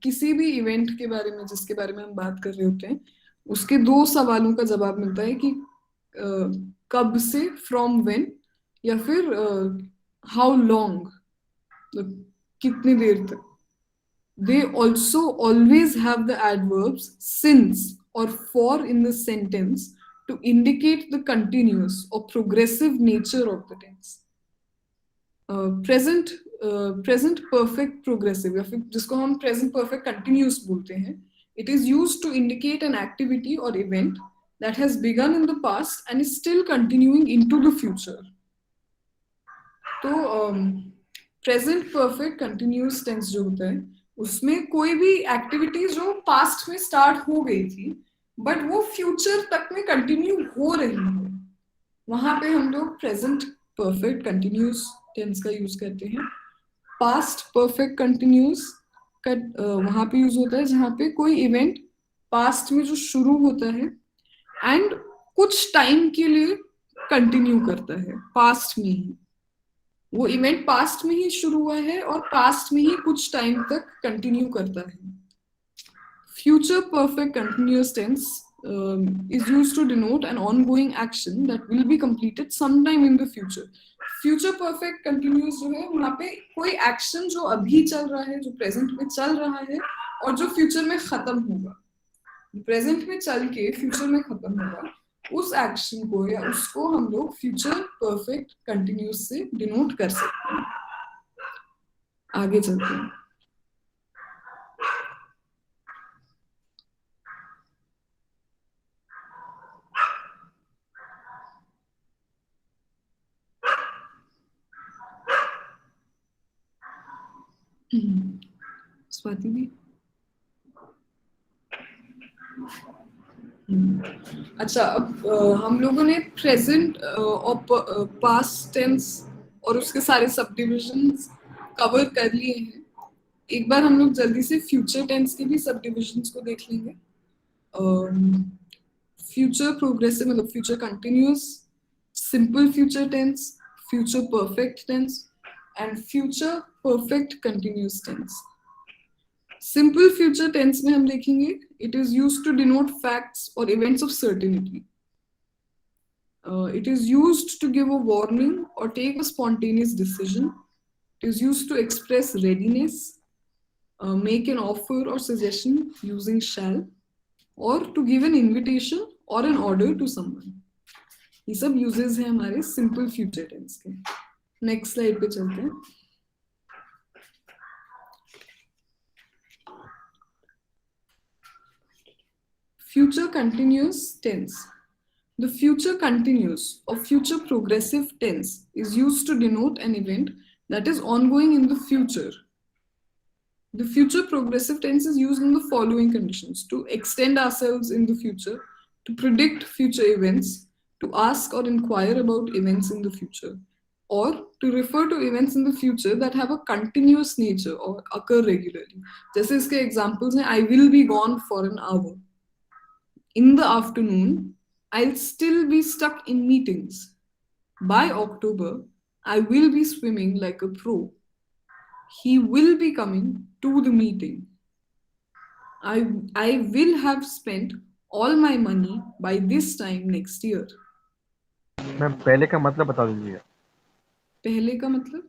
किसी भी इवेंट के बारे में जिसके बारे में हम बात कर रहे होते हैं, उसके दो सवालों का जवाब मिलता है कि कब से, फ्रॉम व्हेन, या फिर हाउ लॉन्ग, कितनी देर तक. They also always have the adverbs since or for in the sentence to indicate the continuous or progressive nature of the tense. Present perfect progressive, या फिर जिसको हम present perfect continuous बोलते हैं, it is used to indicate an activity or event that has begun in the past and is still continuing into the future. तो present perfect continuous tense जो होता है, उसमें कोई भी एक्टिविटी जो पास्ट में स्टार्ट हो गई थी बट वो फ्यूचर तक में कंटिन्यू हो रही है, वहां पे हम लोग प्रेजेंट परफेक्ट कंटिन्यूस टेंस का यूज करते हैं. पास्ट परफेक्ट कंटिन्यूस का वहां पे यूज होता है जहां पे कोई इवेंट पास्ट में जो शुरू होता है एंड कुछ टाइम के लिए कंटिन्यू करता है पास्ट में ही. वो इवेंट पास्ट में ही शुरू हुआ है और पास्ट में ही कुछ टाइम तक कंटिन्यू करता है. Future perfect continuous tense is used to denote an ongoing action that will be completed sometime in the future. Future perfect continuous जो है वहां पे कोई एक्शन जो अभी चल रहा है, जो प्रेजेंट में चल रहा है और जो फ्यूचर में खत्म होगा. प्रेजेंट में चल के फ्यूचर में खत्म होगा, उस एक्शन को या उसको हम लोग फ्यूचर परफेक्ट कंटिन्यूअस से डिनोट कर सकते हैं. आगे चलते हैं. स्वाति भी. अच्छा, अब हम लोगों ने प्रेजेंट और पास्ट टेंस और उसके सारे सब डिविजन्स कवर कर लिए हैं. एक बार हम लोग जल्दी से फ्यूचर टेंस के भी सब डिविजन्स को देख लेंगे. फ्यूचर प्रोग्रेसिव मतलब future continuous, simple future tense, future perfect tense, and future perfect continuous tense. Simple future tense में हम देखेंगे it is used to denote facts or events of certainty. It is used to give a warning or take a spontaneous decision. It is used to express readiness, make an offer or suggestion using shall, or to give an invitation or an order to someone. ये सब uses हैं हमारे simple future tense के. Next slide पे चलते हैं. Future continuous tense. The future continuous or future progressive tense is used to denote an event that is ongoing in the future. The future progressive tense is used in the following conditions: to extend ourselves in the future, to predict future events, to ask or inquire about events in the future, or to refer to events in the future that have a continuous nature or occur regularly. जैसे इसके examples हैं: I will be gone for an hour. In the afternoon, I'll still be stuck in meetings. By October, I will be swimming like a pro. He will be coming to the meeting. I will have spent all my money by this time next year. Ma'am पहले का मतलब बता दीजिए, पहले का मतलब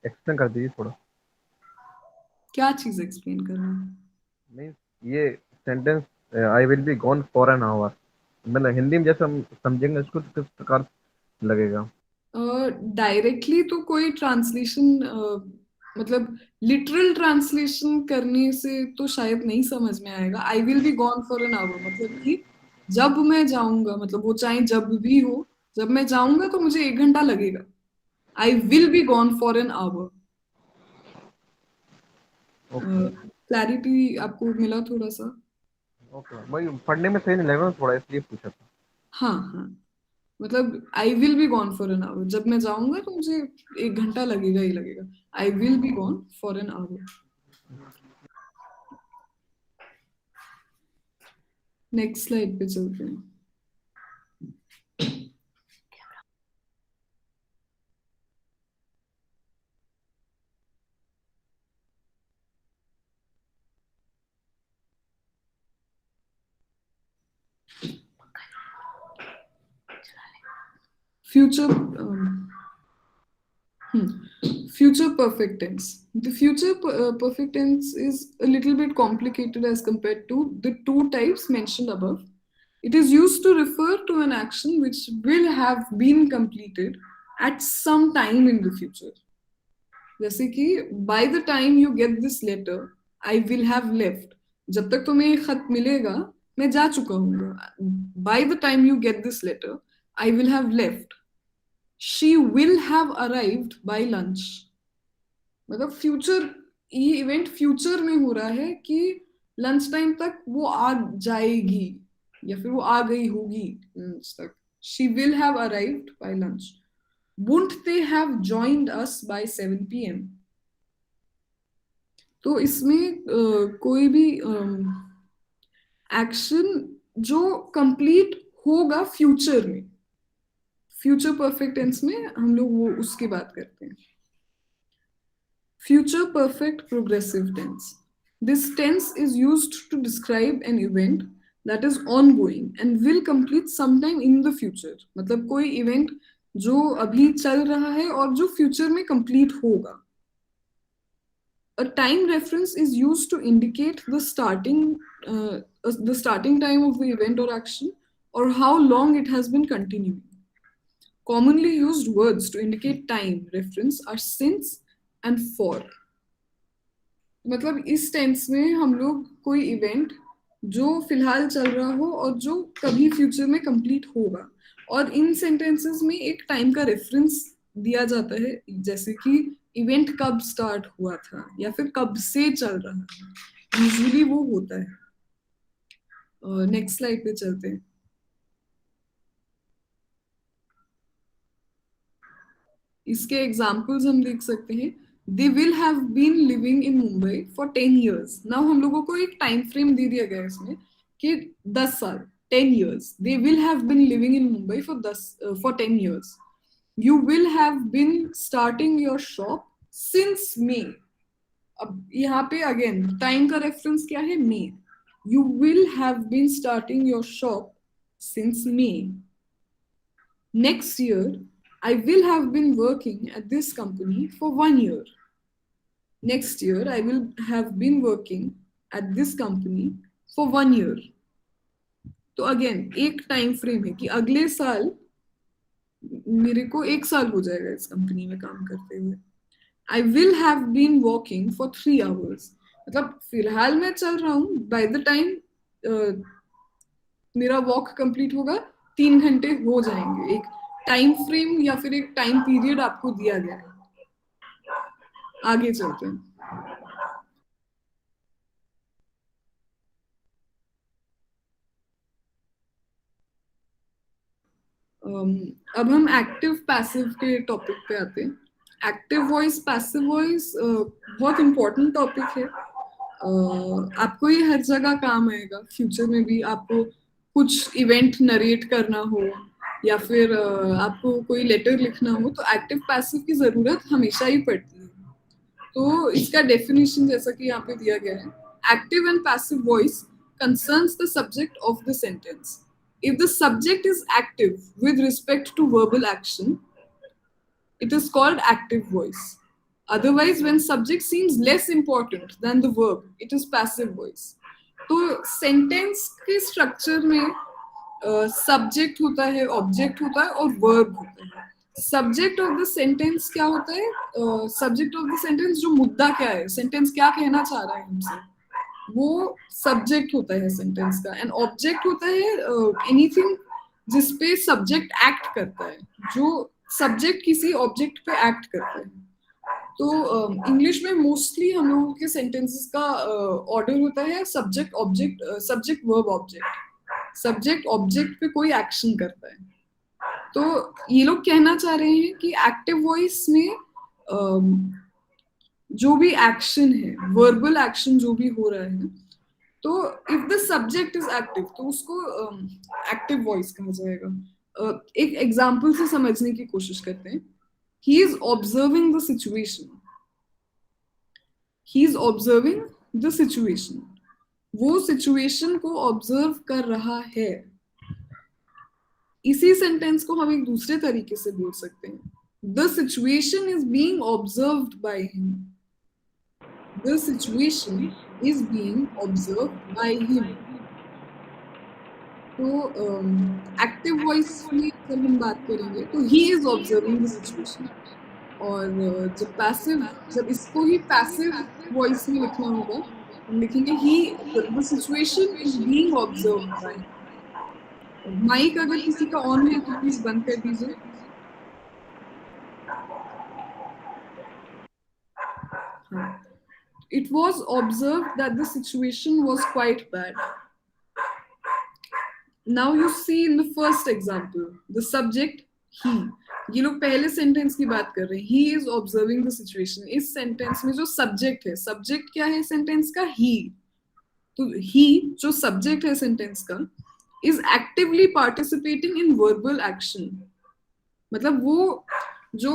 एक्सप्लेन कर दीजिए थोड़ा. क्या चीज एक्सप्लेन करना है? नहीं, ये sentence I will be gone for an hour, मतलब हिंदी में जैसे हम समझेंगे इसको तो किस प्रकार लगेगा? डायरेक्टली तो कोई ट्रांसलेशन मतलब लिटरल ट्रांसलेशन करने से तो शायद नहीं समझ में आएगा. आई will be gone for an hour मतलब कि जब मैं जाऊंगा, मतलब वो चाहे जब भी हो, जब मैं जाऊंगा तो मुझे 1 घंटा लगेगा. आई will be gone for an hour. Clarity आपको मिला थोड़ा सा? ओके, भाई पढ़ने में सही नहीं लग रहा थोड़ा, इसलिए पूछा था. हाँ, मतलब आई will be gone for an hour, जब मैं जाऊंगा तो मुझे 1 घंटा लगेगा ही लगेगा. आई will be gone for an hour. Next slide पे चलते हैं. Future future perfect tense. The future perfect tense is a little bit complicated as compared to the 2 types mentioned above. It is used to refer to an action which will have been completed at some time in the future. जैसे कि by the time you get this letter, I will have left. जब तक तुम्हें ये खत मिलेगा मैं जा चुका हूँगा. By the time you get this letter, I will have left. She will have arrived by lunch. मतलब फ्यूचर, ये इवेंट फ्यूचर में हो रहा है कि लंच टाइम तक वो आ जाएगी या फिर वो आ गई होगी लंच तक. She will have arrived by lunch. Won't they have joined us by 7 p.m. तो इसमें कोई भी एक्शन जो कंप्लीट होगा फ्यूचर में, फ्यूचर परफेक्ट टेंस में हम लोग वो उसकी बात करते हैं. Future perfect progressive tense. This tense is used to describe an event that is ongoing and will complete sometime in the future. मतलब कोई इवेंट जो अभी चल रहा है और जो फ्यूचर में कंप्लीट होगा. A time reference is used to indicate the starting time of the event or action, or how long it has been continuing. Commonly used words to indicate time reference are since and for. मतलब इस टेंस में हम लोग कोई इवेंट जो फिलहाल चल रहा हो और जो कभी फ्यूचर में कंप्लीट होगा, और इन सेंटेंसेस में एक टाइम का रेफरेंस दिया जाता है, जैसे कि इवेंट कब स्टार्ट हुआ था या फिर कब से चल रहा है. यूजुअली वो होता है. नेक्स्ट स्लाइड पे चलते हैं. इसके एग्जाम्पल्स हम देख सकते हैं. They will have been living in Mumbai for 10 years. Now हम लोगों को एक टाइम फ्रेम दे दिया गया है इसमें कि 10 साल, 10 years. They will have been living in Mumbai for 10 years. You will have been starting your shop since May. अब यहाँ पे अगेन टाइम का रेफरेंस क्या है? May. You will have been starting your shop since May. Next year, I will have been working at this company for 1 year. Next year, I will have been working at this company for 1 year. तो अगेन एक टाइम फ्रेम है कि अगले साल मेरे को 1 साल हो जाएगा इस कंपनी में काम करते हुए. I will have been walking for 3 hours. मतलब फिलहाल मैं चल रहा हूँ. By the time मेरा वॉक कंप्लीट होगा 3 घंटे हो जाएंगे. एक टाइम फ्रेम या फिर एक टाइम पीरियड आपको दिया गया है. आगे चलते हैं. अब हम एक्टिव पैसिव के टॉपिक पे आते हैं. एक्टिव वॉइस पैसिव वॉइस बहुत इंपॉर्टेंट टॉपिक है. आपको ये हर जगह काम आएगा. फ्यूचर में भी आपको कुछ इवेंट नरेट करना हो या फिर आपको कोई लेटर लिखना हो तो एक्टिव पैसिव की जरूरत हमेशा ही पड़ती है. तो इसका डेफिनेशन जैसा कि यहाँ पे दिया गया है. Active and passive voice concerns the subject of the sentence. If the subject is active with respect to verbal action, it is called active voice. Otherwise, when subject seems less important than the verb, it is passive voice. तो सेंटेंस के स्ट्रक्चर में सब्जेक्ट होता है, ऑब्जेक्ट होता है और वर्ब होता है. सब्जेक्ट ऑफ द सेंटेंस क्या होता है? सब्जेक्ट ऑफ द सेंटेंस जो मुद्दा क्या है, सेंटेंस क्या कहना चाह रहा है हमसे, वो सब्जेक्ट होता है सेंटेंस का. एंड ऑब्जेक्ट होता है एनीथिंग जिसपे सब्जेक्ट एक्ट करता है, जो सब्जेक्ट किसी ऑब्जेक्ट पे एक्ट करता है. तो इंग्लिश में मोस्टली हम लोगों के सेंटेंसेस का ऑर्डर होता है subject object, subject verb object. Subject object पे कोई एक्शन करता है. तो ये लोग कहना चाह रहे हैं कि एक्टिव वॉइस में जो भी एक्शन है, वर्बल एक्शन जो भी हो रहा है, तो if the subject is active तो उसको एक्टिव वॉइस कहा जाएगा. एक एग्जांपल से समझने की कोशिश करते हैं. He is observing the situation. He is observing the situation. वो सिचुएशन को ऑब्जर्व कर रहा है. इसी सेंटेंस को हम एक दूसरे तरीके से बोल सकते हैं. The situation is being observed by him. The situation is being observed by him. तो एक्टिव वॉइस में जब हम बात करेंगे तो he is observing the situation. और जब इसको ही पैसिव वॉइस में लिखना होगा, हम लिखेंगे the situation is being observed by. Mic अगर किसी का ऑन है तो प्लीज बंद कर दीजिए. It was observed that the situation was quite bad. Now you see in the first example, the subject he. ये लोग पहले सेंटेंस की बात कर रहे हैं. He is observing the situation. इस सेंटेंस में जो सब्जेक्ट है, सब्जेक्ट क्या है सेंटेंस का? he. तो he जो सब्जेक्ट है सेंटेंस का is actively participating in verbal action. मतलब वो जो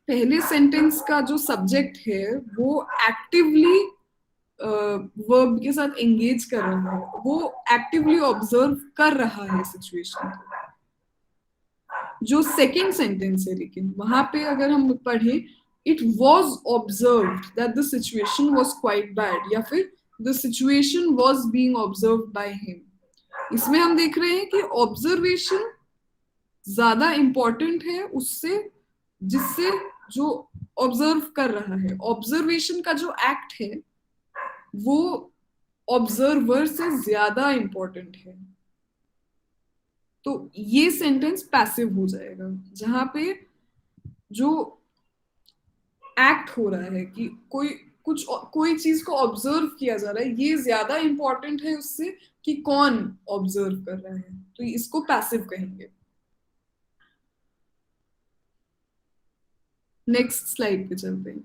पहले सेंटेंस का जो सब्जेक्ट है वो एक्टिवली वर्ब के साथ एंगेज कर रहा है, वो एक्टिवली ऑब्जर्व कर रहा है सिचुएशन को. जो सेकेंड सेंटेंस है लेकिन वहां पे अगर हम पढ़े it was observed that the situation was quite bad या फिर the situation was being observed by him. इसमें हम देख रहे हैं कि ऑब्जर्वेशन ज्यादा इंपॉर्टेंट है उससे जिससे जो ऑब्जर्व कर रहा है. ऑब्जर्वेशन का जो एक्ट है वो ऑब्जर्वर से ज्यादा इंपॉर्टेंट है. तो ये सेंटेंस पैसिव हो जाएगा जहां पे जो एक्ट हो रहा है कि कोई चीज को ऑब्जर्व किया जा रहा है, ये ज्यादा इंपॉर्टेंट है उससे कि कौन ऑब्जर्व कर रहा है, तो इसको पैसिव कहेंगे. नेक्स्ट स्लाइड पे चलते हैं.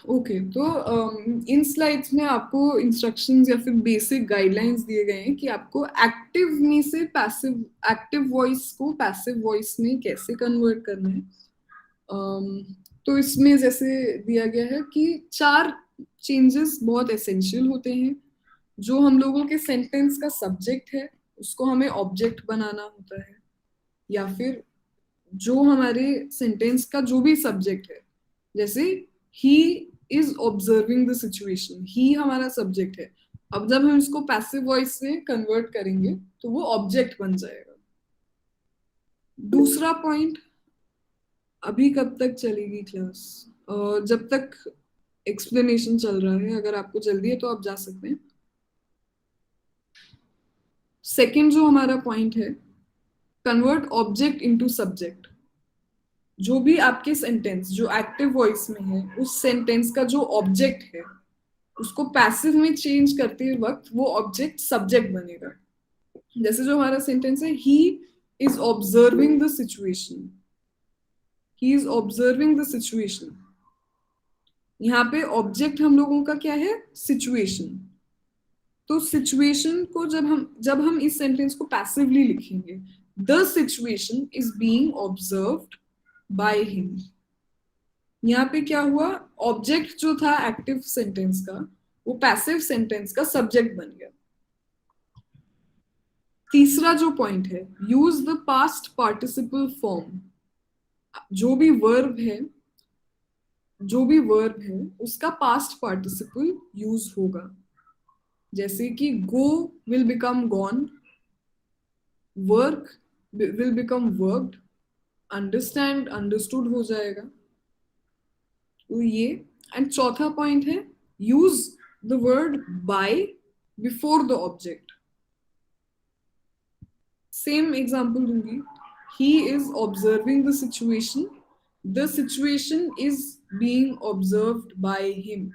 ओके, तो इन स्लाइड्स में आपको इंस्ट्रक्शंस या फिर बेसिक गाइडलाइंस दिए गए हैं कि आपको एक्टिव में से पैसिव, एक्टिव वॉइस को पैसिव वॉइस में कैसे कन्वर्ट करना है। तो इसमें जैसे दिया गया है कि 4 चेंजेस बहुत एसेंशियल होते हैं। जो हम लोगों के सेंटेंस का सब्जेक्ट है उसको हमें ऑब्जेक्ट बनाना होता है, या फिर जो हमारे सेंटेंस का जो भी सब्जेक्ट है, जैसे he is observing the situation, he हमारा सब्जेक्ट है। अब जब हम इसको पैसिव वॉइस में कन्वर्ट करेंगे तो वो ऑब्जेक्ट बन जाएगा। दूसरा पॉइंट, अभी कब तक चलेगी क्लास? जब तक एक्सप्लेनेशन चल रहा है, अगर आपको जल्दी है तो आप जा सकते हैं। सेकंड जो हमारा पॉइंट है, कन्वर्ट ऑब्जेक्ट इनटू सब्जेक्ट। जो भी आपके सेंटेंस जो एक्टिव वॉइस में है, उस सेंटेंस का जो ऑब्जेक्ट है उसको पैसिव में चेंज करते वक्त वो ऑब्जेक्ट सब्जेक्ट बनेगा। जैसे जो हमारा सेंटेंस है, ही is observing the situation, he is observing the situation. यहाँ पे ऑब्जेक्ट हम लोगों का क्या है? सिचुएशन। तो सिचुएशन को जब हम इस सेंटेंस को पैसिवली लिखेंगे, the situation is being observed by him. यहाँ पे क्या हुआ? ऑब्जेक्ट जो था एक्टिव सेंटेंस का, वो पैसिव सेंटेंस का सब्जेक्ट बन गया। तीसरा जो पॉइंट है, use the past participle form. जो भी वर्ब है उसका पास्ट पार्टिसिपल यूज होगा। जैसे कि go will become gone, work will become worked, understand understood हो जाएगा। तो ये, एंड चौथा पॉइंट है, use the word by before the object. Same example दूंगी, he is observing the situation is being observed by him.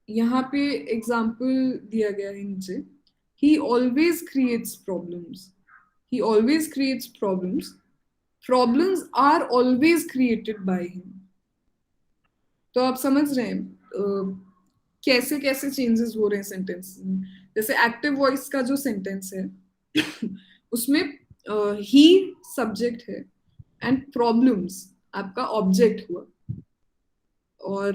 यहाँ पे एग्जाम्पल दिया गया है नीचे, he always creates problems, he always creates problems are always created by him। तो आप समझ रहे हैं कैसे कैसे चेंजेस हो रहे हैं सेंटेंस में। जैसे एक्टिव वॉइस का जो सेंटेंस है उसमें ही सब्जेक्ट है एंड प्रॉब्लम्स आपका ऑब्जेक्ट हुआ, और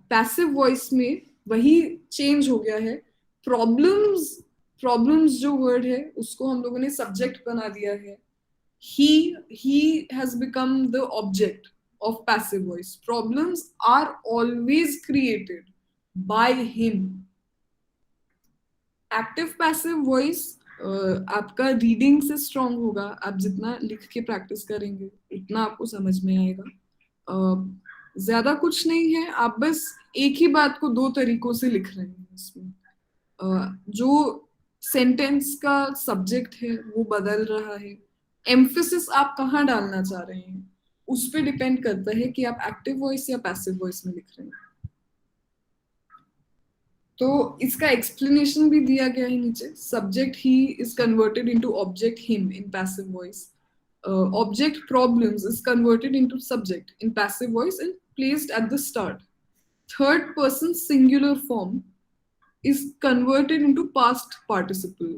पैसिव वॉइस में वही चेंज हो गया है। प्रॉब्लम्स जो वर्ड है उसको हम लोगों ने सब्जेक्ट बना दिया है। he has become the object of passive voice। problems are always created by him। Active passive voice आपका रीडिंग से स्ट्रांग होगा। आप जितना लिख के प्रैक्टिस करेंगे उतना आपको समझ में आएगा। ज्यादा कुछ नहीं है, आप बस एक ही बात को 2 तरीकों से लिख रहे हैं इसमें। जो सेंटेंस का सब्जेक्ट है वो बदल रहा है, एम्फेसिस आप कहाँ डालना चाह रहे हैं उस पे डिपेंड करता है कि आप एक्टिव वॉइस या पैसिव वॉइस में लिख रहे हैं। तो इसका एक्सप्लेनेशन भी दिया गया है नीचे। Subject he is converted into object him in passive voice. Object problems is converted into subject in passive voice and placed at the start. Third person singular form is converted into past participle,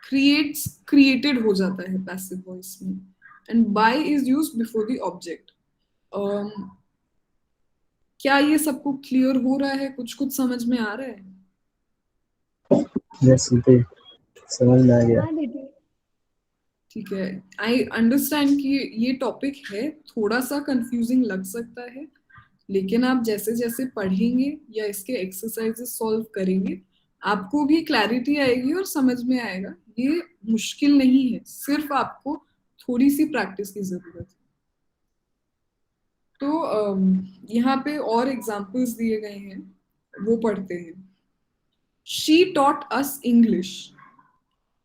created हो जाता है passive voice में, and by is used before the object। क्या ये सबको क्लियर हो रहा है? कुछ समझ में आ रहा है? यस, समझ में आ गया। ठीक है, आई अंडरस्टैंड कि ये टॉपिक है, थोड़ा सा कंफ्यूजिंग लग सकता है, लेकिन आप जैसे जैसे पढ़ेंगे या इसके एक्सरसाइजेस सॉल्व करेंगे आपको भी क्लैरिटी आएगी और समझ में आएगा। ये मुश्किल नहीं है, सिर्फ आपको थोड़ी सी प्रैक्टिस की जरूरत है। तो यहाँ पे और एग्जाम्पल्स दिए गए हैं, वो पढ़ते हैं। She taught us English,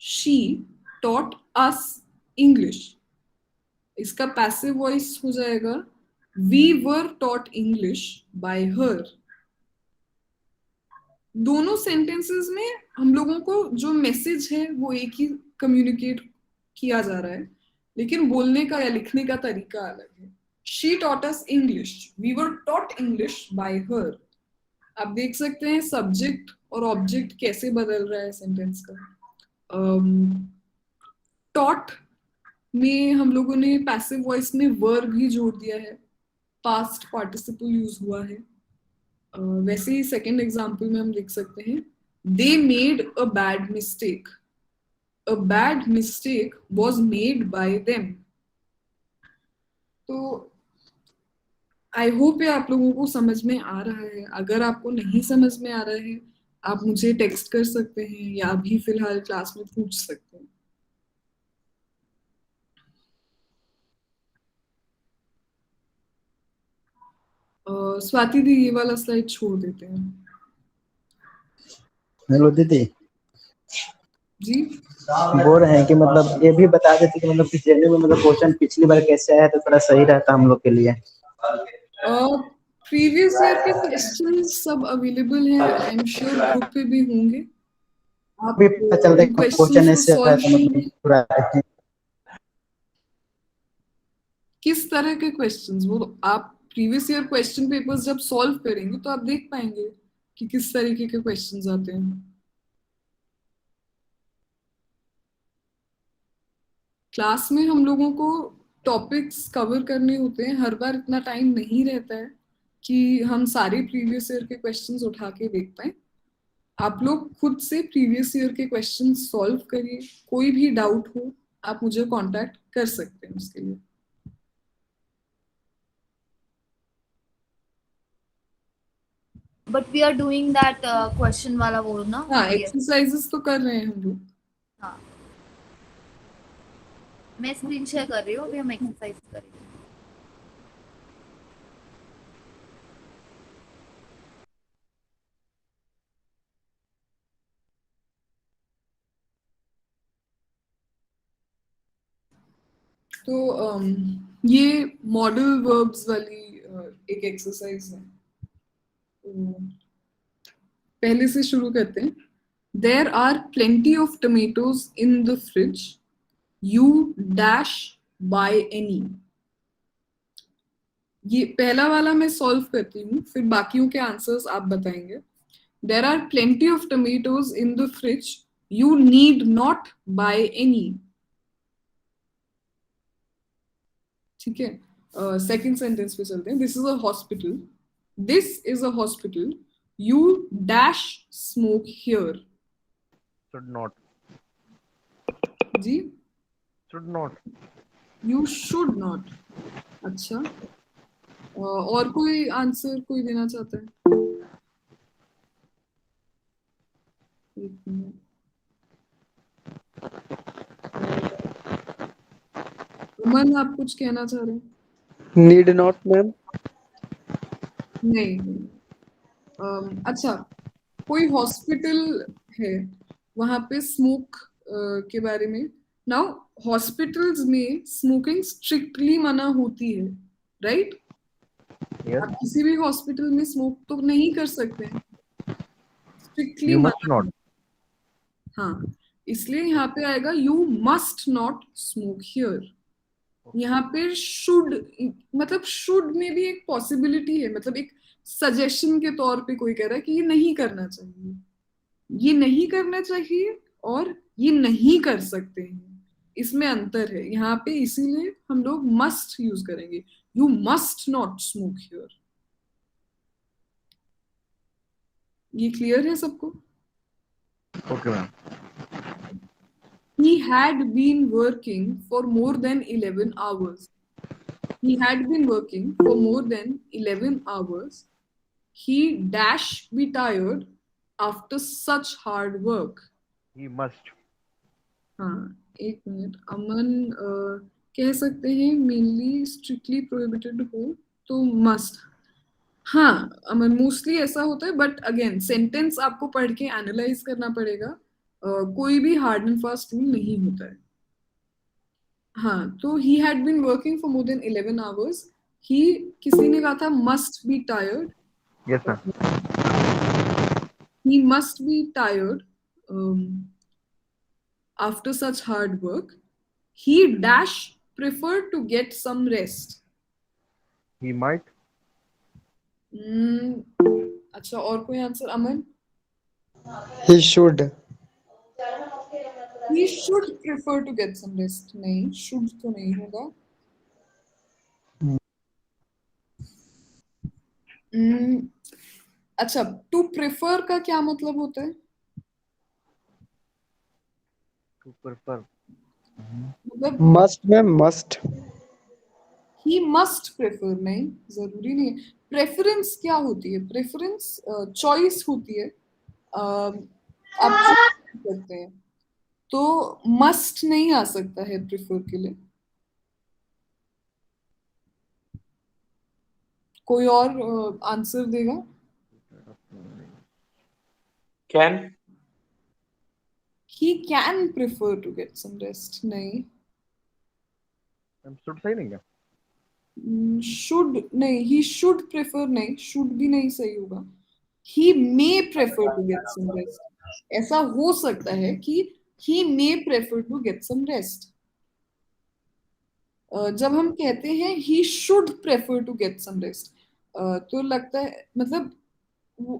she taught us English. इसका पैसिव वॉइस हो जाएगा we were taught English by her. दोनों सेंटेंसेस में हम लोगों को जो मैसेज है वो एक ही कम्युनिकेट किया जा रहा है, लेकिन बोलने का या लिखने का तरीका अलग है। She taught us English. We were taught English by her. आप देख सकते हैं सब्जेक्ट और ऑब्जेक्ट कैसे बदल रहा है सेंटेंस का. taught में हम लोगों ने पैसिव वॉइस में वर्ब भी जोड़ दिया है, पास्ट पार्टिसिपल यूज हुआ है. वैसे ही सेकेंड एग्जाम्पल में हम लिख सकते हैं they made a bad mistake. A bad mistake was made by them. तो आई होप ये आप लोगों को समझ में आ रहा है. अगर आपको नहीं समझ में आ रहा है आप मुझे टेक्स्ट कर सकते हैं या अभी फिलहाल क्लास में पूछ सकते हैं. स्वाति दी ये वाला स्लाइड छोड़ देते हैं. हेलो दीदी, जी बोल रहे हैं कि मतलब ये भी बता देते कि मतलब कि जेनरल में मतलब क्वेश्चन पिछली बार कैसे आया तो थोड़ा सही रहता हम लोग के लिए. प्रीवियस ईयर के क्वेश्चंस सब अवेलेबल हैं, आई एम श्योर ग्रुप पे भी होंगे. आप अभी पता चलता है क्वेश्चन क्वेश्चंस को ऐसे आता है सॉल्व तो मतलब थोड़ा किस तरह के क्वेश्चंस, वो आप प्रीवियस ईयर क्वेश्चन पेपर्स जब सॉल्व करेंगे तो आप देख पाएंगे कि किस तरीके के क्वेश्चंस आते हैं. क्लास में हम लोगों को टॉपिक्स कवर करने होते हैं, हर बार इतना टाइम नहीं रहता है कि हम सारे प्रीवियस ईयर के क्वेश्चंस उठा के देख पाए. आप लोग खुद से प्रीवियस ईयर के क्वेश्चंस सॉल्व करिए. कोई भी डाउट हो आप मुझे कांटेक्ट कर सकते हैं उसके लिए. But we are doing that question वाला वो ना. हाँ, एक्सरसाइजेस तो कर रहे हैं हम लोग. हाँ, मैं स्क्रीन शेयर कर रही हूँ, अभी हम एक्सरसाइज करेंगे. तो ये मॉडल वर्ब्स वाली एक एक्सरसाइज है. पहले से शुरू करते हैं. There are plenty of tomatoes in the fridge. You dash buy any. ये पहला वाला मैं सॉल्व करती हूँ, फिर बाकियों के आंसर्स आप बताएंगे. There are plenty of tomatoes in the fridge. You need not buy any. ठीक है. सेकेंड सेंटेंस पे चलते हैं. This is a hospital. This is a hospital. You dash smoke here. Should not. जी Should not. You should not. अच्छा, और कोई आंसर कोई देना चाहता है? एक मिनट. मन आप कुछ कहना चाह रहे हैं? Need not ma'am. नहीं. अच्छा, कोई हॉस्पिटल है, वहां पे स्मोक के बारे में. नाउ हॉस्पिटल्स में स्मोकिंग स्ट्रिक्टली मना होती है, राइट? Yes. आप किसी भी हॉस्पिटल में स्मोक तो नहीं कर सकते हैं, स्ट्रिक्टली You must मना. not. हाँ, इसलिए यहाँ पे आएगा you must not smoke here. यहाँ पे शुड, मतलब शुड में भी एक पॉसिबिलिटी है, मतलब एक सजेशन के तौर पे कोई कह रहा है कि ये नहीं करना चाहिए. ये नहीं करना चाहिए और ये नहीं कर सकते हैं, इसमें अंतर है यहाँ पे. इसीलिए हम लोग मस्ट यूज करेंगे. You must not smoke here. ये क्लियर है सबको? Okay, ma'am. He had been working for more than 11 hours. He had been working for more than 11 hours. He dash be tired after such hard work. He must. हाँ, एक मिनट. अमन कह सकते हैं मेनली स्ट्रिक्टली प्रोहिबिटेड हो तो मस्ट. हाँ अमन, मोस्टली ऐसा होता है, बट अगेन सेंटेंस आपको पढ़ के एनालाइज करना पड़ेगा. कोई भी हार्ड एंड फास्ट रूल नहीं होता है. हाँ, तो he had been working for more than 11 hours. He, किसी ने कहा था must be tired. Yes, ma'am. He must be tired after such hard work. He dash preferred to get some rest. He might. अच्छा, और कोई answer Aman? He should. He should prefer to get some rest. नहीं, should तो नहीं होगा. अच्छा, to prefer का क्या मतलब होता है? To prefer. मतलब Must में must. he must prefer, नहीं, जरूरी नहीं है. Preference क्या होती है? Preference choice होती है. आप choose करते हैं, तो must नहीं आ सकता है prefer के लिए. कोई और आंसर देगा? Can. He can prefer to get some rest. नहीं. Should सही नहीं क्या? Should नहीं, he should prefer नहीं, should भी नहीं सही होगा. He may prefer to get some rest. ऐसा हो सकता है कि he may prefer to get some rest. जब हम कहते हैं he should prefer to get some rest, तो लगता है मतलब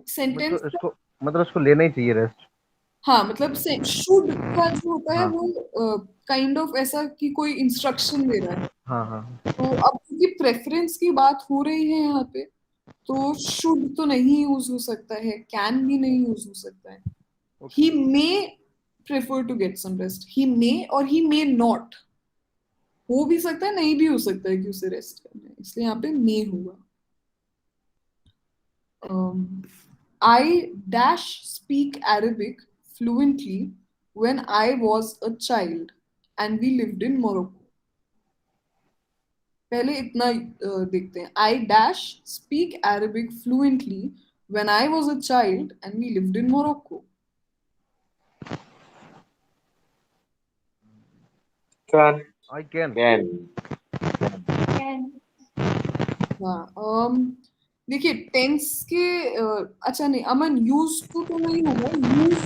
सेंटेंस मतलब इसको लेना ही चाहिए रेस्ट. हाँ, मतलब शुड का जो होता है हाँ. वो काइंड ऑफ ऐसा कि कोई इंस्ट्रक्शन दे रहा है. हाँ. तो अब क्योंकि प्रेफरेंस की बात हो रही है यहाँ पे, तो शुड तो नहीं यूज हो सकता है, कैन भी नहीं यूज हो सकता है. He may prefer to get some rest. He may और ही मे नॉट हो भी सकता है, नहीं भी हो सकता है कि उसे रेस्ट करना है, इसलिए यहाँ पे मे होगा. I dash speak Arabic fluently when I was a child and we lived in Morocco. पहले इतना देखते हैं. I dash speak Arabic fluently when I was a child and we lived in Morocco. Can. I can. हाँ. देखिए टेंस के अच्छा नहीं, अमन यूज टू तो नहीं होगा. यूज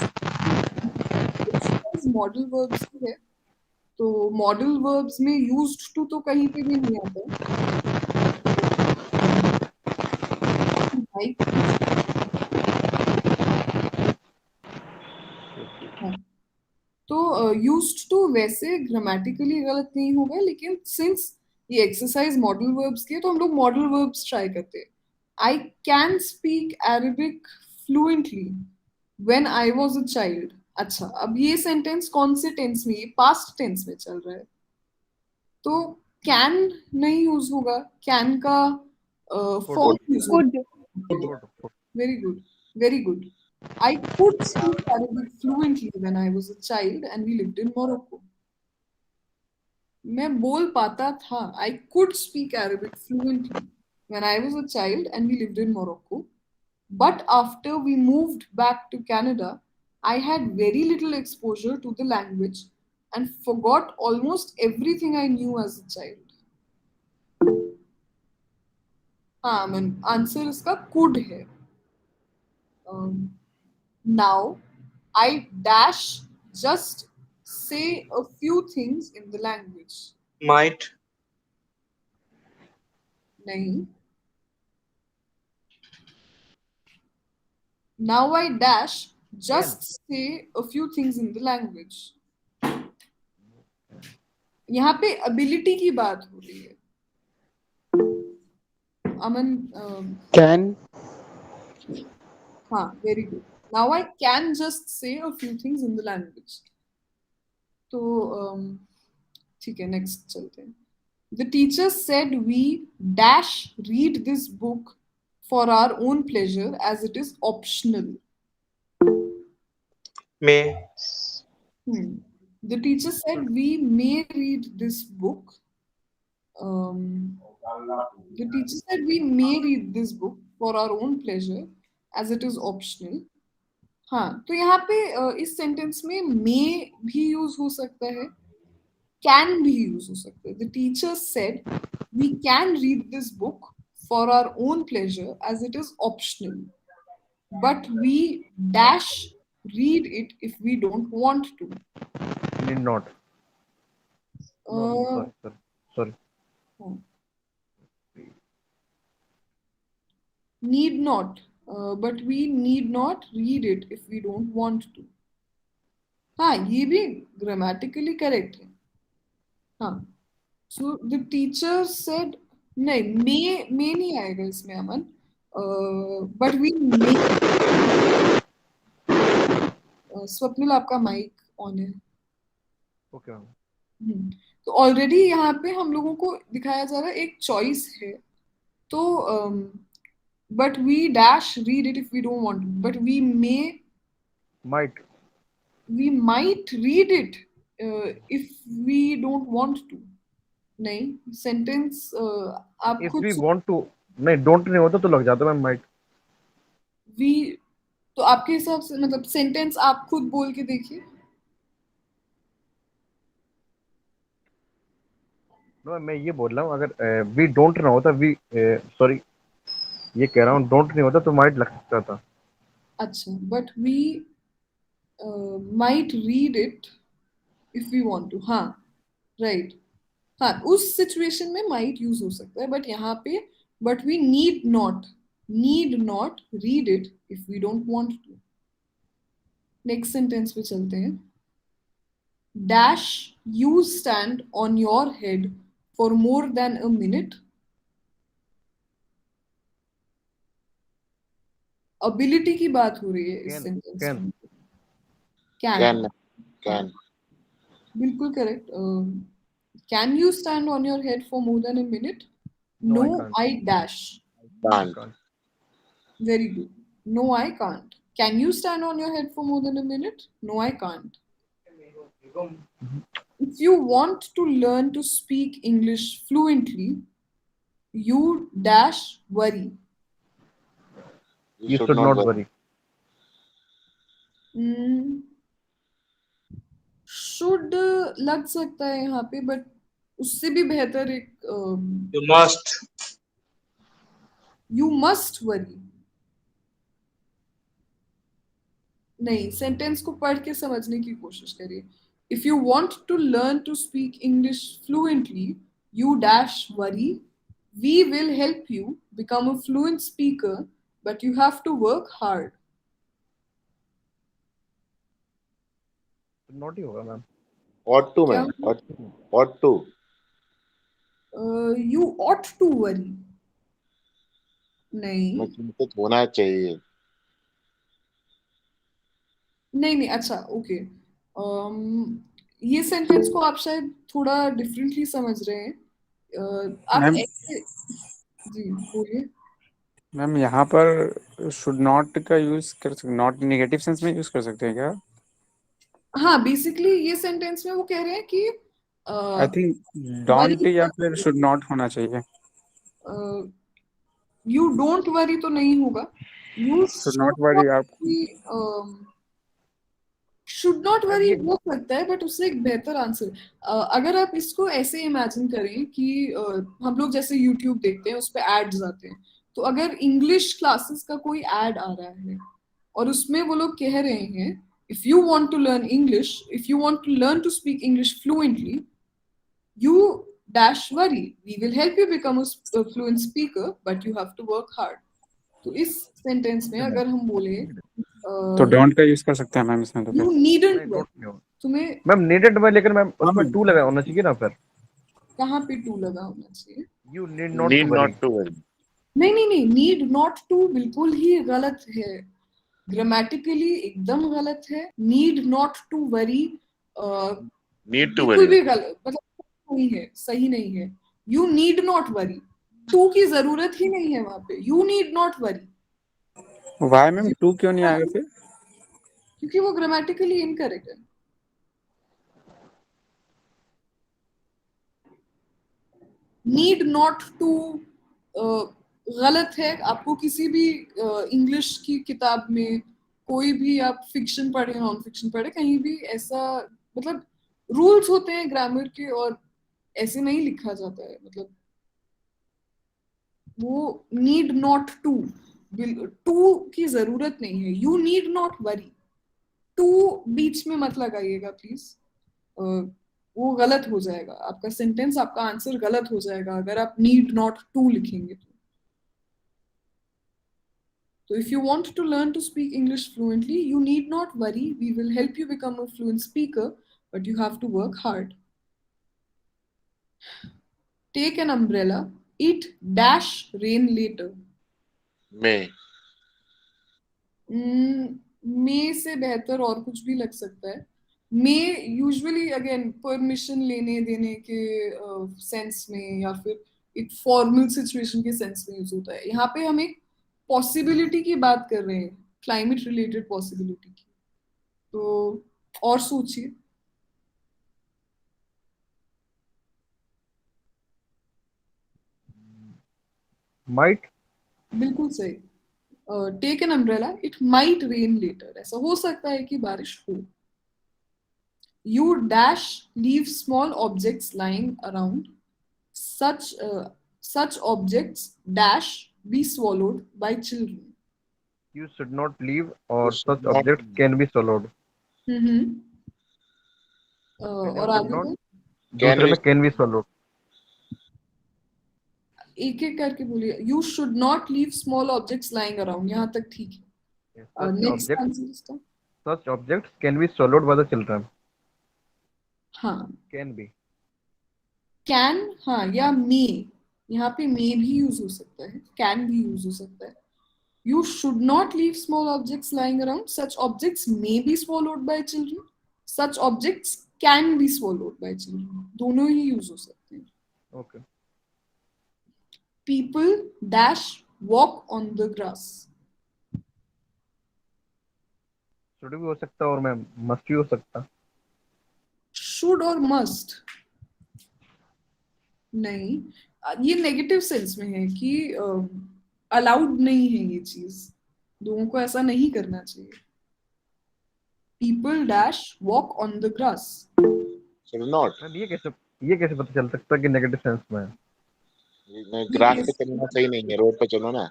मॉडल वर्ब्स है, तो मॉडल वर्ब्स में यूज्ड टू तो कहीं पे भी नहीं आता. तो यूज्ड टू वैसे ग्रामेटिकली गलत नहीं होगा, लेकिन सिंस ये एक्सरसाइज मॉडल वर्ब्स की है, तो हम लोग मॉडल वर्ब्स ट्राई करते हैं. I can speak Arabic fluently when I was a child. अच्छा, अब ये सेंटेंस कौन से टेंस में? ये पास्ट टेंस में चल रहा है, तो कैन नहीं यूज होगा. कैन का फॉर्म यूज होगा. Very good, very good. I could speak Arabic fluently when I was a child and we lived in Morocco. मैं बोल पाता था. I could speak Arabic fluently when I was a child and we lived in Morocco. But after we moved back to Canada, I had very little exposure to the language and forgot almost everything I knew as a child. हाँ, मैं आंसर इसका could है. Now, I dash just say a few things in the language. Might. नहीं. Now I dash just say a few things in the language. यहाँ पे ability की बात हो रही है. अमन Can. हाँ, very good. Now I can just say a few things in the language. तो ठीक है, next चलते हैं. The teacher said we dash read this book for our own pleasure as it is optional. May. The teacher said we may read this book. The teacher said we may read this book for our own pleasure as it is optional. हाँ, तो यहाँ पे इस सेंटेंस में may भी यूज हो सकता है, can भी यूज हो सकता है. The teacher said we can read this book for our own pleasure as it is optional, but we dash read it if we don't want to. Need not. No, sorry. Hmm. need not, but we need not read it if we don't want to. हाँ, ये भी ग्रामेटिकली करेक्ट है. हाँ, so the teacher said, नहीं, may नहीं आएगा इसमें अमन, but we may. स्वप्निल आपका माइक ऑन है. Okay ma'am. तो ऑलरेडी यहाँ पे हम लोगों को दिखाया जा रहा है एक चॉइस है. तो but we dash read it if we don't want, but we might read it if we don't want to. नहीं, सेंटेंस आप इफ खुद वी वांट टू, नहीं डोंट नहीं होता तो लग जाता मैम माइट. वी, तो आपके हिसाब से मतलब सेंटेंस आप खुद बोल के देखिए. नो मैं ये बोल रहा हूँ अगर वी डोंट ना होता, वी सॉरी ये कह रहा हूँ डोंट नहीं होता तो माइट लग सकता था. अच्छा, but we might read it if we want to. हाँ, राइट. हाँ, उस सिचुएशन में माइट यूज हो सकता है, बट यहाँ पे but we need not read it if we don't want to. Next sentence पे चलते हैं. Dash you stand on your head for more than a minute. Ability की बात हो रही है इस सेंटेंस में. कैन बिल्कुल correct. Can you stand on your head for more than a minute? No, No, I dash. Can't. Very good. No, I can't. Can you stand on your head for more than a minute? No, I can't. If you want to learn to speak English fluently, you dash worry. You should not worry. Should लग सकता है यहाँ पे, बट उससे भी बेहतर एक you must worry. नहीं, सेंटेंस को पढ़ के समझने की कोशिश करिए. If you want to learn to speak English fluently, you dash worry. We will help you become a fluent speaker, but you have to work hard. Not ही होगा ma'am. ought to ma'am, ought to. You ought to worry. नहीं, चिंतित होना चाहिए. नहीं, अच्छा, ओके. ये सेंटेंस को आप शायद थोड़ा डिफरेंटली समझ रहे हैं. आप मैम, ऐसे, जी बोलिए. मैम यहाँ पर शुड नॉट का यूज कर सकते, नॉट नेगेटिव सेंस में यूज कर सकते हैं क्या? हाँ, बेसिकली ये सेंटेंस में वो कह रहे हैं कि आई थिंक डोंट या फिर शुड नॉट होना चाहिए. यू डोंट वरी तो नहीं होगा. You should not worry. आप शुड नॉट वरी हो सकता है, बट उससे एक बेहतर आंसर. अगर आप इसको ऐसे इमेजिन करें कि हम लोग जैसे यूट्यूब देखते हैं, उस पर एड्स आते हैं. तो अगर इंग्लिश क्लासेस का कोई एड आ रहा है और उसमें वो लोग कह रहे हैं, if you want to learn English, if you want to learn to speak English fluently, you dash worry. We will help you become a fluent speaker, but you have to work hard. तो इस सेंटेंस में अगर हम बोले तो डोंट का यूज कर सकते हैं मैम इसमें. तो you needn't worry. तुम्हें मैम नीडेड में, लेकिन मैम उसमें टू लगा होना चाहिए ना. फिर कहाँ पे टू लगा होना चाहिए? You need not to worry. नहीं, need not to बिल्कुल ही गलत है. ग्रामेटिकली एकदम गलत है. Need not to worry need to बिल्कुल वरी भी गलत, मतलब नहीं है, सही नहीं है. You need not worry. To की जरूरत ही नहीं है वहां पे. You need not worry. Why ma'am to क्यों नहीं आएगा फिर? क्योंकि वो ग्रामेटिकली इनकरेक्ट है. नीड नॉट टू गलत है. आपको किसी भी इंग्लिश की किताब में कोई भी आप फिक्शन पढ़े, नॉन फिक्शन पढ़े, कहीं भी ऐसा मतलब रूल्स होते हैं ग्रामर के, और ऐसे नहीं लिखा जाता है. मतलब वो नीड नॉट टू की जरूरत नहीं है. You need not worry. To बीच में मत लगाइएगा प्लीज. वो गलत हो जाएगा. आपका सेंटेंस, आपका आंसर गलत हो जाएगा अगर आप नीड नॉट टू लिखेंगे. तो So if you want to learn to speak English fluently, you need not worry. We will help you become a fluent speaker, but you have to work hard. Take an umbrella. It dash rain later. May. मे से बेहतर और कुछ भी लग सकता है. मे यूजुअली अगेन परमिशन लेने देने के सेंस में या फिर एक फॉर्मल सिचुएशन के सेंस में यूज होता है. यहाँ पे हम एक पॉसिबिलिटी की बात कर रहे हैं, क्लाइमेट रिलेटेड पॉसिबिलिटी की. तो और सोचिए. Might. बिल्कुल सही. Take an umbrella. It might rain later. ऐसा हो सकता है कि बारिश हो. You dash leave small objects lying around. Such objects dash be swallowed by children. You should not leave, or You should such not objects leave. can be swallowed. और आगे not- को दूसरे में can be swallowed. एक एक करके बोलिए. You should not leave small objects lying around. यहाँ तक ठीक है. Yes, नेक्स्ट आंसर इसका. such objects can be swallowed by the children. हाँ. Can be. कैन हाँ या मे. यहाँ पे मे भी यूज हो सकता है, कैन भी यूज हो सकता है. You should not leave small objects lying around. Such objects may be swallowed by children. Such objects can be swallowed by children. दोनों ही यूज हो सकते हैं. Okay. People dash walk on the grass. Should भी हो सकता और मैं must भी हो सकता. Should और must नहीं. ये नेगेटिव सेंस में है कि अलाउड नहीं है ये चीज. लोगों को ऐसा नहीं करना चाहिए. People dash walk on the grass. Should not. Ma'am ये कैसे पता चल सकता कि नेगेटिव सेंस में है? ग्रास पे चलना सही नहीं है, रोड पे चलो ना.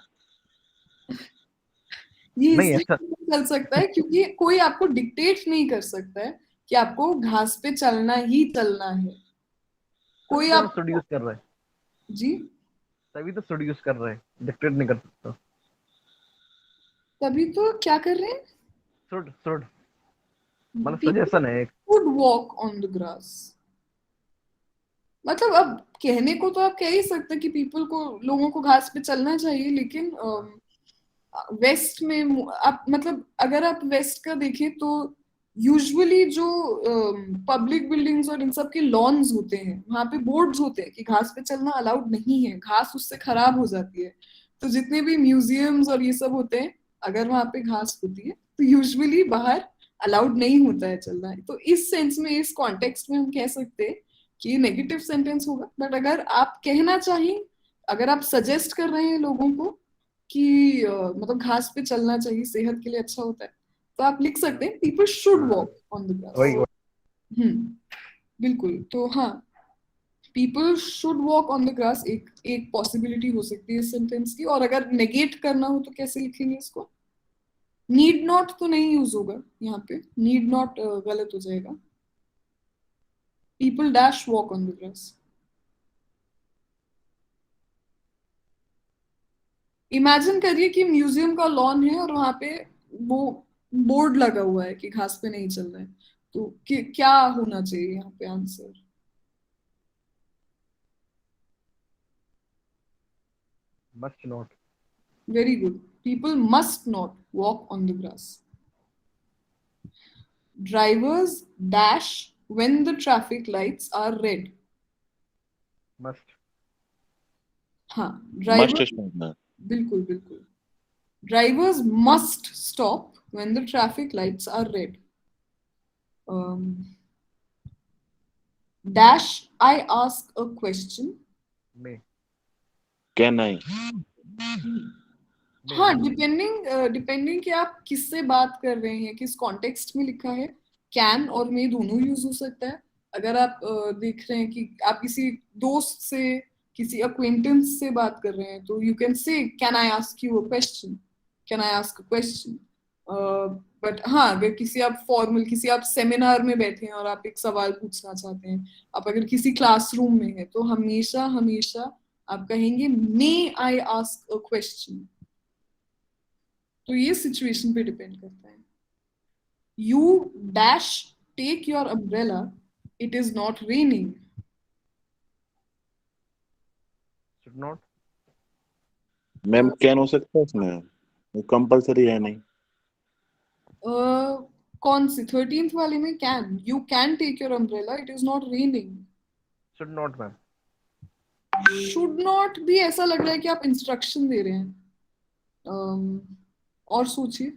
ये नहीं, इसलिए चल सकता है क्योंकि कोई आपको डिक्टेट नहीं कर सकता है कि आपको घास पे चलना ही चलना है. कोई आप should यूज कर रहा है. जी तभी तो should यूज कर रहा है, डिक्टेट नहीं कर सकता. तभी तो क्या कर रहे हैं. should मतलब सजेशन है एक. Would walk on the grass. मतलब अब कहने को तो आप कह ही सकते हैं कि लोगों को घास पे चलना चाहिए, लेकिन वेस्ट में आप मतलब अगर आप वेस्ट का देखें तो यूजुअली जो पब्लिक बिल्डिंग्स और इन सब के लॉन्स होते हैं वहां पे बोर्ड्स होते हैं कि घास पे चलना अलाउड नहीं है, घास उससे खराब हो जाती है. तो जितने भी म्यूजियम्स और ये सब होते हैं अगर वहां पे घास होती है तो यूजुअली बाहर अलाउड नहीं होता है चलना. तो इस सेंस में, इस कॉन्टेक्स्ट में हम कह सकते हैं कि नेगेटिव सेंटेंस होगा. बट अगर आप कहना चाहिए, अगर आप सजेस्ट कर रहे हैं लोगों को कि मतलब घास पे चलना चाहिए, सेहत के लिए अच्छा होता है, तो आप लिख सकते हैं people should walk on the grass. बिल्कुल. तो हाँ, people should walk on the grass एक पॉसिबिलिटी हो सकती है इस सेंटेंस की. और अगर नेगेट करना हो तो कैसे लिखेंगे इसको. नीड नॉट तो नहीं यूज होगा यहाँ पे. नीड नॉट गलत हो जाएगा. People dash walk on the grass. Imagine करिए कि म्यूजियम का लॉन है और वहां पे वो बोर्ड लगा हुआ है कि घास पे नहीं चलना है. तो क्या होना चाहिए यहाँ पे answer. must not. Very good. People must not walk on the grass. Drivers dash when the traffic lights are red. must. हाँ, Must drivers is not. बिल्कुल बिल्कुल. Drivers must stop when the traffic lights are red. Dash I ask a question. may. Can I? हाँ, डिपेंडिंग कि आप किससे बात कर रहे हैं, किस कॉन्टेक्स्ट में लिखा है. कैन और मे दोनों यूज हो सकता है. अगर आप देख रहे हैं कि आप किसी दोस्त से, किसी अक्वेंटेंस से बात कर रहे हैं तो यू कैन से can I ask you a question, can I ask a question. But हाँ, अगर किसी आप सेमिनार में बैठे हैं और आप एक सवाल पूछना चाहते हैं, आप अगर किसी क्लासरूम में हैं तो हमेशा हमेशा आप कहेंगे मे आई आस्क अ क्वेश्चन. तो ये सिचुएशन पे डिपेंड करता है. You dash take your umbrella. It is not raining. Should not. Ma'am can हो सकता है इसमें, कंपलसरी है नहीं. कौन सी 13th वाले में can? You can take your umbrella. It is not raining. Should not, ma'am. Should not भी ऐसा लग रहा है कि आप इंस्ट्रक्शन दे रहे हैं. और सोचिए.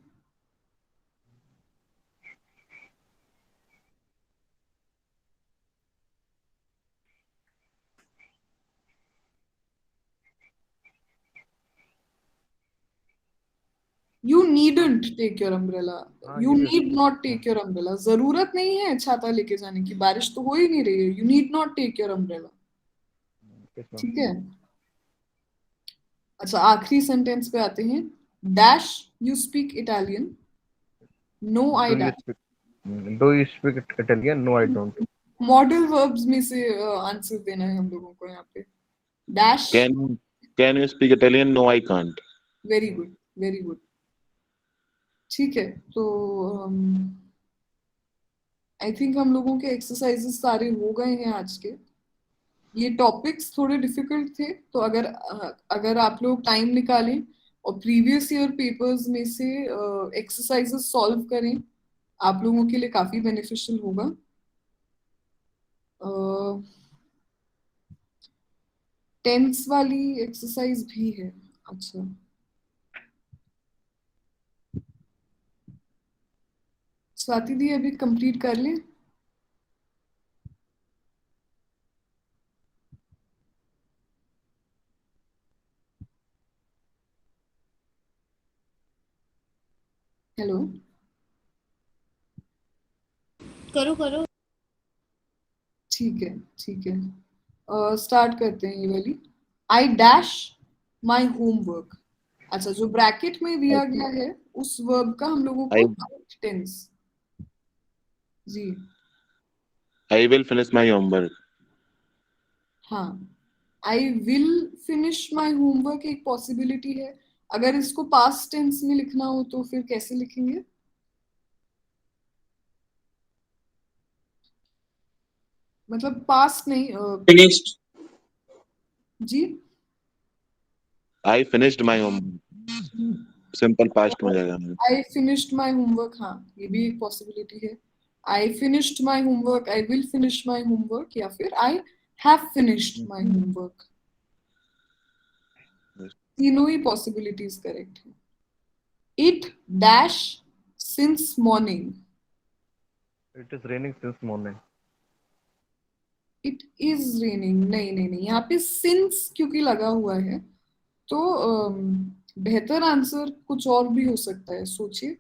You needn't take your umbrella. You need not take your umbrella. जरूरत नहीं है छाता लेके जाने की, बारिश तो हो ही नहीं रही है. You need not take your umbrella. ठीक है. अच्छा, आखिरी सेंटेंस पे आते हैं. Dash, you speak Italian. No, I don't. Do you speak Italian? No, I don't. Modal verbs में से आंसर देना है हम लोगों को यहाँ पे. Dash. Can you speak Italian? No, I can't. Very good, very good. ठीक है. तो आई थिंक हम लोगों के एक्सरसाइजेस सारे हो गए हैं आज के. ये टॉपिक्स थोड़े डिफिकल्ट थे, तो अगर आप लोग टाइम निकालें और प्रीवियस ईयर पेपर्स में से एक्सरसाइजेस सॉल्व करें, आप लोगों के लिए काफी बेनिफिशियल होगा. टेंस वाली एक्सरसाइज भी है. अच्छा, स्वाति दी अभी कंप्लीट कर लें. हेलो, करो. ठीक है, ठीक है. स्टार्ट करते हैं ये वाली. I dash my homework. अच्छा, जो ब्रैकेट में दिया गया है उस वर्ब का हम लोगों को टेंस. जी I will finish my homework. हाँ, I will finish my homework एक पॉसिबिलिटी है. अगर इसको पास्ट टेंस में लिखना हो तो फिर कैसे लिखेंगे? मतलब पास्ट नहीं. फिनिश्ड. जी, I finished my homework. Simple past में जाएगा. I finished my homework. हाँ, ये भी एक पॉसिबिलिटी है. I finished my homework, I will finish my homework, या फिर I have finished my homework. तीनों ही पॉसिबिलिटीज करेक्ट है. It dash since morning. It is raining since morning. It is raining. नहीं, यहाँ पे सिंस क्योंकि लगा हुआ है, तो बेहतर आंसर कुछ और भी हो सकता है. सोचिए.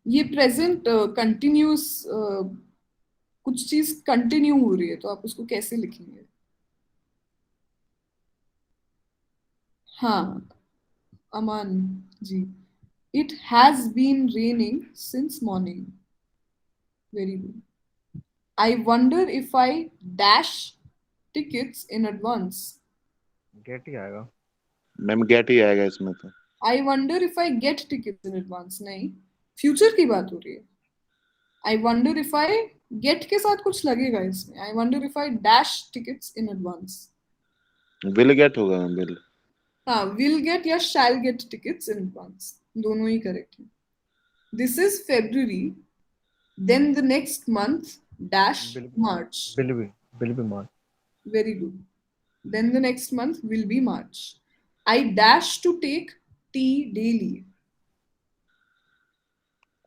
ये प्रेजेंट कंटिन्यूस, कुछ चीज कंटिन्यू हो रही है, तो आप उसको कैसे लिखेंगे? हाँ, Aman ji. It has been raining since morning. Very good. I wonder if I dash tickets in advance. Get ही आएगा. मैम गेट ही आएगा इसमें तो. I wonder if I get tickets in advance. नहीं, फ्यूचर की बात हो रही है. I wonder if I get के साथ कुछ लगेगा इसमें. I wonder if I dash tickets in advance. Will get होगा. विल. हाँ, विल गेट या shall get tickets in advance, दोनों ही करेक्ट है. This is February, then the next month dash March. Will be March. Very good. Then the next month will be March. I dash to take tea daily.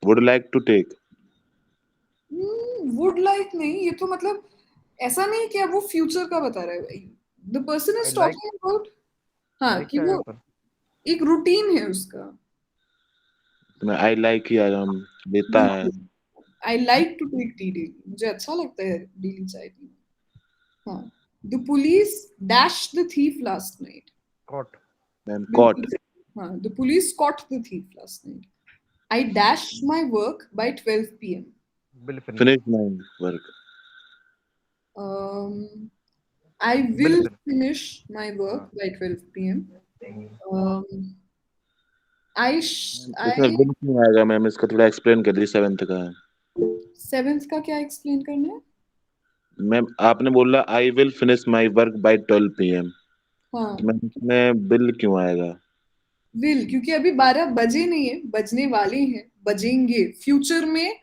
Would like to take. Would like नहीं, ये तो मतलब ऐसा नहीं कि अब वो फ्यूचर का बता रहा है. The person is talking about, हाँ, कि वो एक रूटीन है उसका. I like ही आराम देता है. I like to take tea daily. मुझे अच्छा लगता है डेली चाय पीना. हाँ. The police dashed the thief last night. Caught. Ma'am, caught. हाँ, the police caught the thief last night. I dashed my work by 12 p.m. Will finish. Finish my work. I will बिल्कुल। finish my work by 12 p.m. इसमें विल क्यों आएगा मैम? इसका थोड़ा एक्सप्लेन कर दीजिए। 7th का 7th का क्या एक्सप्लेन करना है? मैम, आपने बोला आई will finish my work by 12 PM। हाँ, तो मैम इसमें बिल क्यों आएगा? विल, क्योंकि अभी 12 बजे नहीं है, बजने वाले हैं, बजेंगे फ्यूचर में।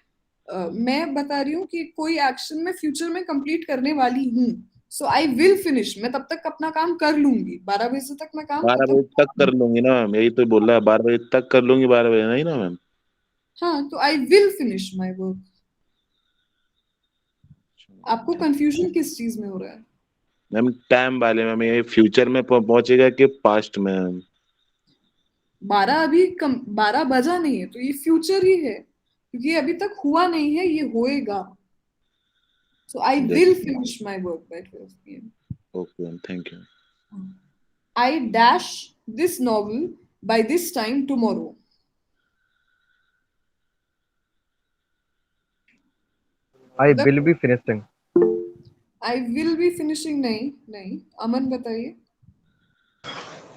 मैं बता रही हूँ कि कोई एक्शन मैं फ्यूचर में कंप्लीट करने वाली हूँ, सो आई विल फिनिश। मैं तब तक अपना काम कर लूंगी, 12 बजे तक मैं काम 12 खत्म बजे तक कर कर लूंगी ना मैम, यही तो बोल रहा है। 12 बजे तक कर लूंगी, 12 बजे नहीं ना मैम? हाँ, तो आई विल फिनिश माई वर्क। आपको कंफ्यूजन किस चीज में हो रहा है? मैम टाइम वाले मैम, ये फ्यूचर में पहुंचेगा कि पास्ट में मैम? 12 अभी 12 बजा नहीं है, तो ये फ्यूचर ही है, क्योंकि ये अभी तक हुआ नहीं है, ये होएगा। So I will finish my work by 12 p.m. Okay ma'am, thank you. I dash this novel by this time tomorrow. I will be finishing. I will be finishing नहीं नहीं, अमन बताइए।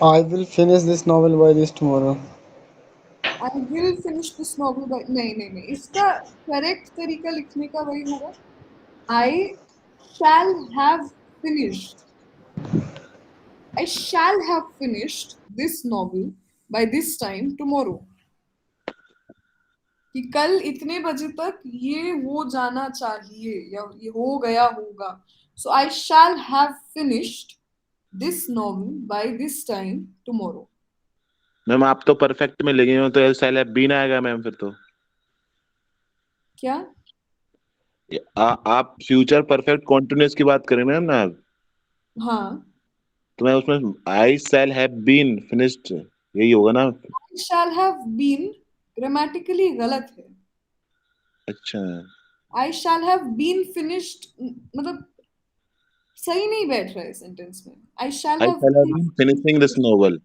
I will finish this novel by this tomorrow. I will finish this novel by नहीं नहीं नहीं, इसका करेक्ट तरीका लिखने का वही होगा, I shall have finished. I shall have finished this novel by this time tomorrow. कि कल इतने बजे तक ये हो जाना चाहिए या ये हो गया होगा। So I shall have finished this novel by this time tomorrow. Ma'am आप तो परफेक्ट में लगे हो, तो एल साइल हैव बीन आएगा मैम फिर तो। क्या? आप फ्यूचर परफेक्ट कॉन्टिन्यूअस की बात करें मैम ना आप? हाँ, तो मैं उसमें I shall have been finished यही होगा ना? I shall have been grammatically गलत है। अच्छा, I shall have been finished मतलब सही नहीं बैठ रहा है सेंटेंस में। I shall I have shall have been finishing this novel.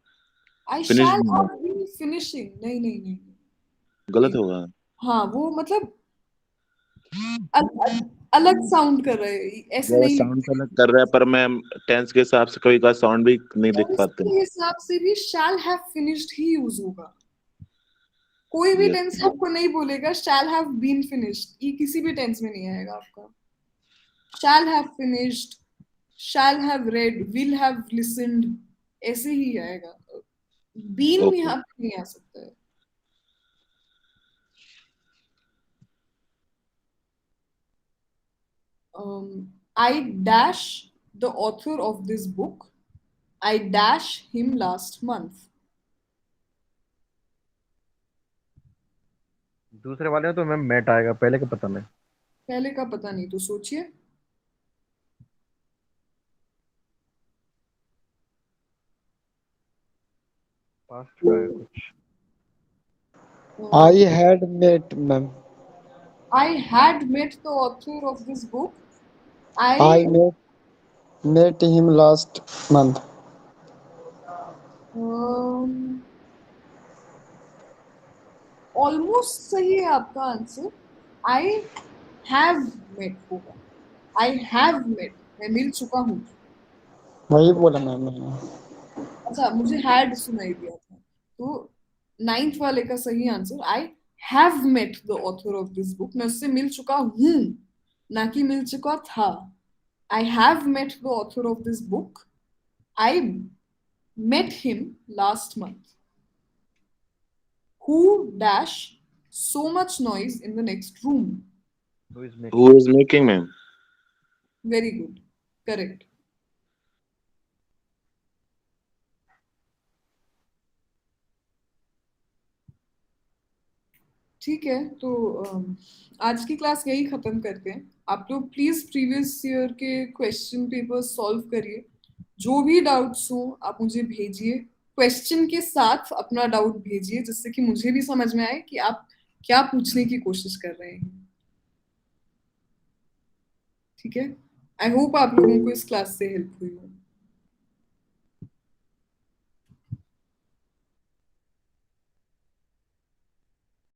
I finish shall have been finishing नहीं नहीं नहीं गलत नहीं। होगा। हाँ, वो मतलब अलग साउंड कर रहे हैं, ऐसे वो नहीं साउंड लिखते। अलग कर रहा है, पर मैं टेंस के हिसाब से कभी का साउंड भी नहीं देख टेंस पाते। के हिसाब से भी शैल हैव फिनिश्ड ही यूज होगा। कोई भी यस टेंस आपको नहीं बोलेगा शैल हैव बीन फिनिश्ड, ये किसी भी टेंस में नहीं आएगा आपका। Shall have finished, shall have read, will have listened, ऐसे ही आएगा। Been okay. यहाँ पे नहीं आ सकता है। I dash the author of this book. I dash him last month. दूसरे वाले में तो मैम मैट आएगा, पहले का पता नहीं। पहले का पता नहीं, तो सोचिए। पास्ट का है कुछ। I had met, ma'am. I had met the author of this book. I met him last month. Almost सही है आपका आंसर। आई हैव मेट होगा। आई हैव मेट, मैं मिल चुका हूँ। वही बोला मैम मैंने। अच्छा, मुझे हैड सुनाई दिया था, तो 9th वाले का सही answer I have met the author of this book. मैं उससे मिल चुका हूँ, ना कि मिल चुका था। I have met the author of this book. I met him last month. Who dash so much noise in the next room? Who is making ma'am? Very good. Correct. ठीक है, तो आज की क्लास यही खत्म करते हैं। आप लोग प्लीज प्रीवियस ईयर के क्वेश्चन पेपर सॉल्व करिए। जो भी डाउट्स हो आप मुझे भेजिए, क्वेश्चन के साथ अपना डाउट भेजिए, जिससे कि मुझे भी समझ में आए कि आप क्या पूछने की कोशिश कर रहे हैं। ठीक है, आई होप आप लोगों को इस क्लास से हेल्प हुई हो।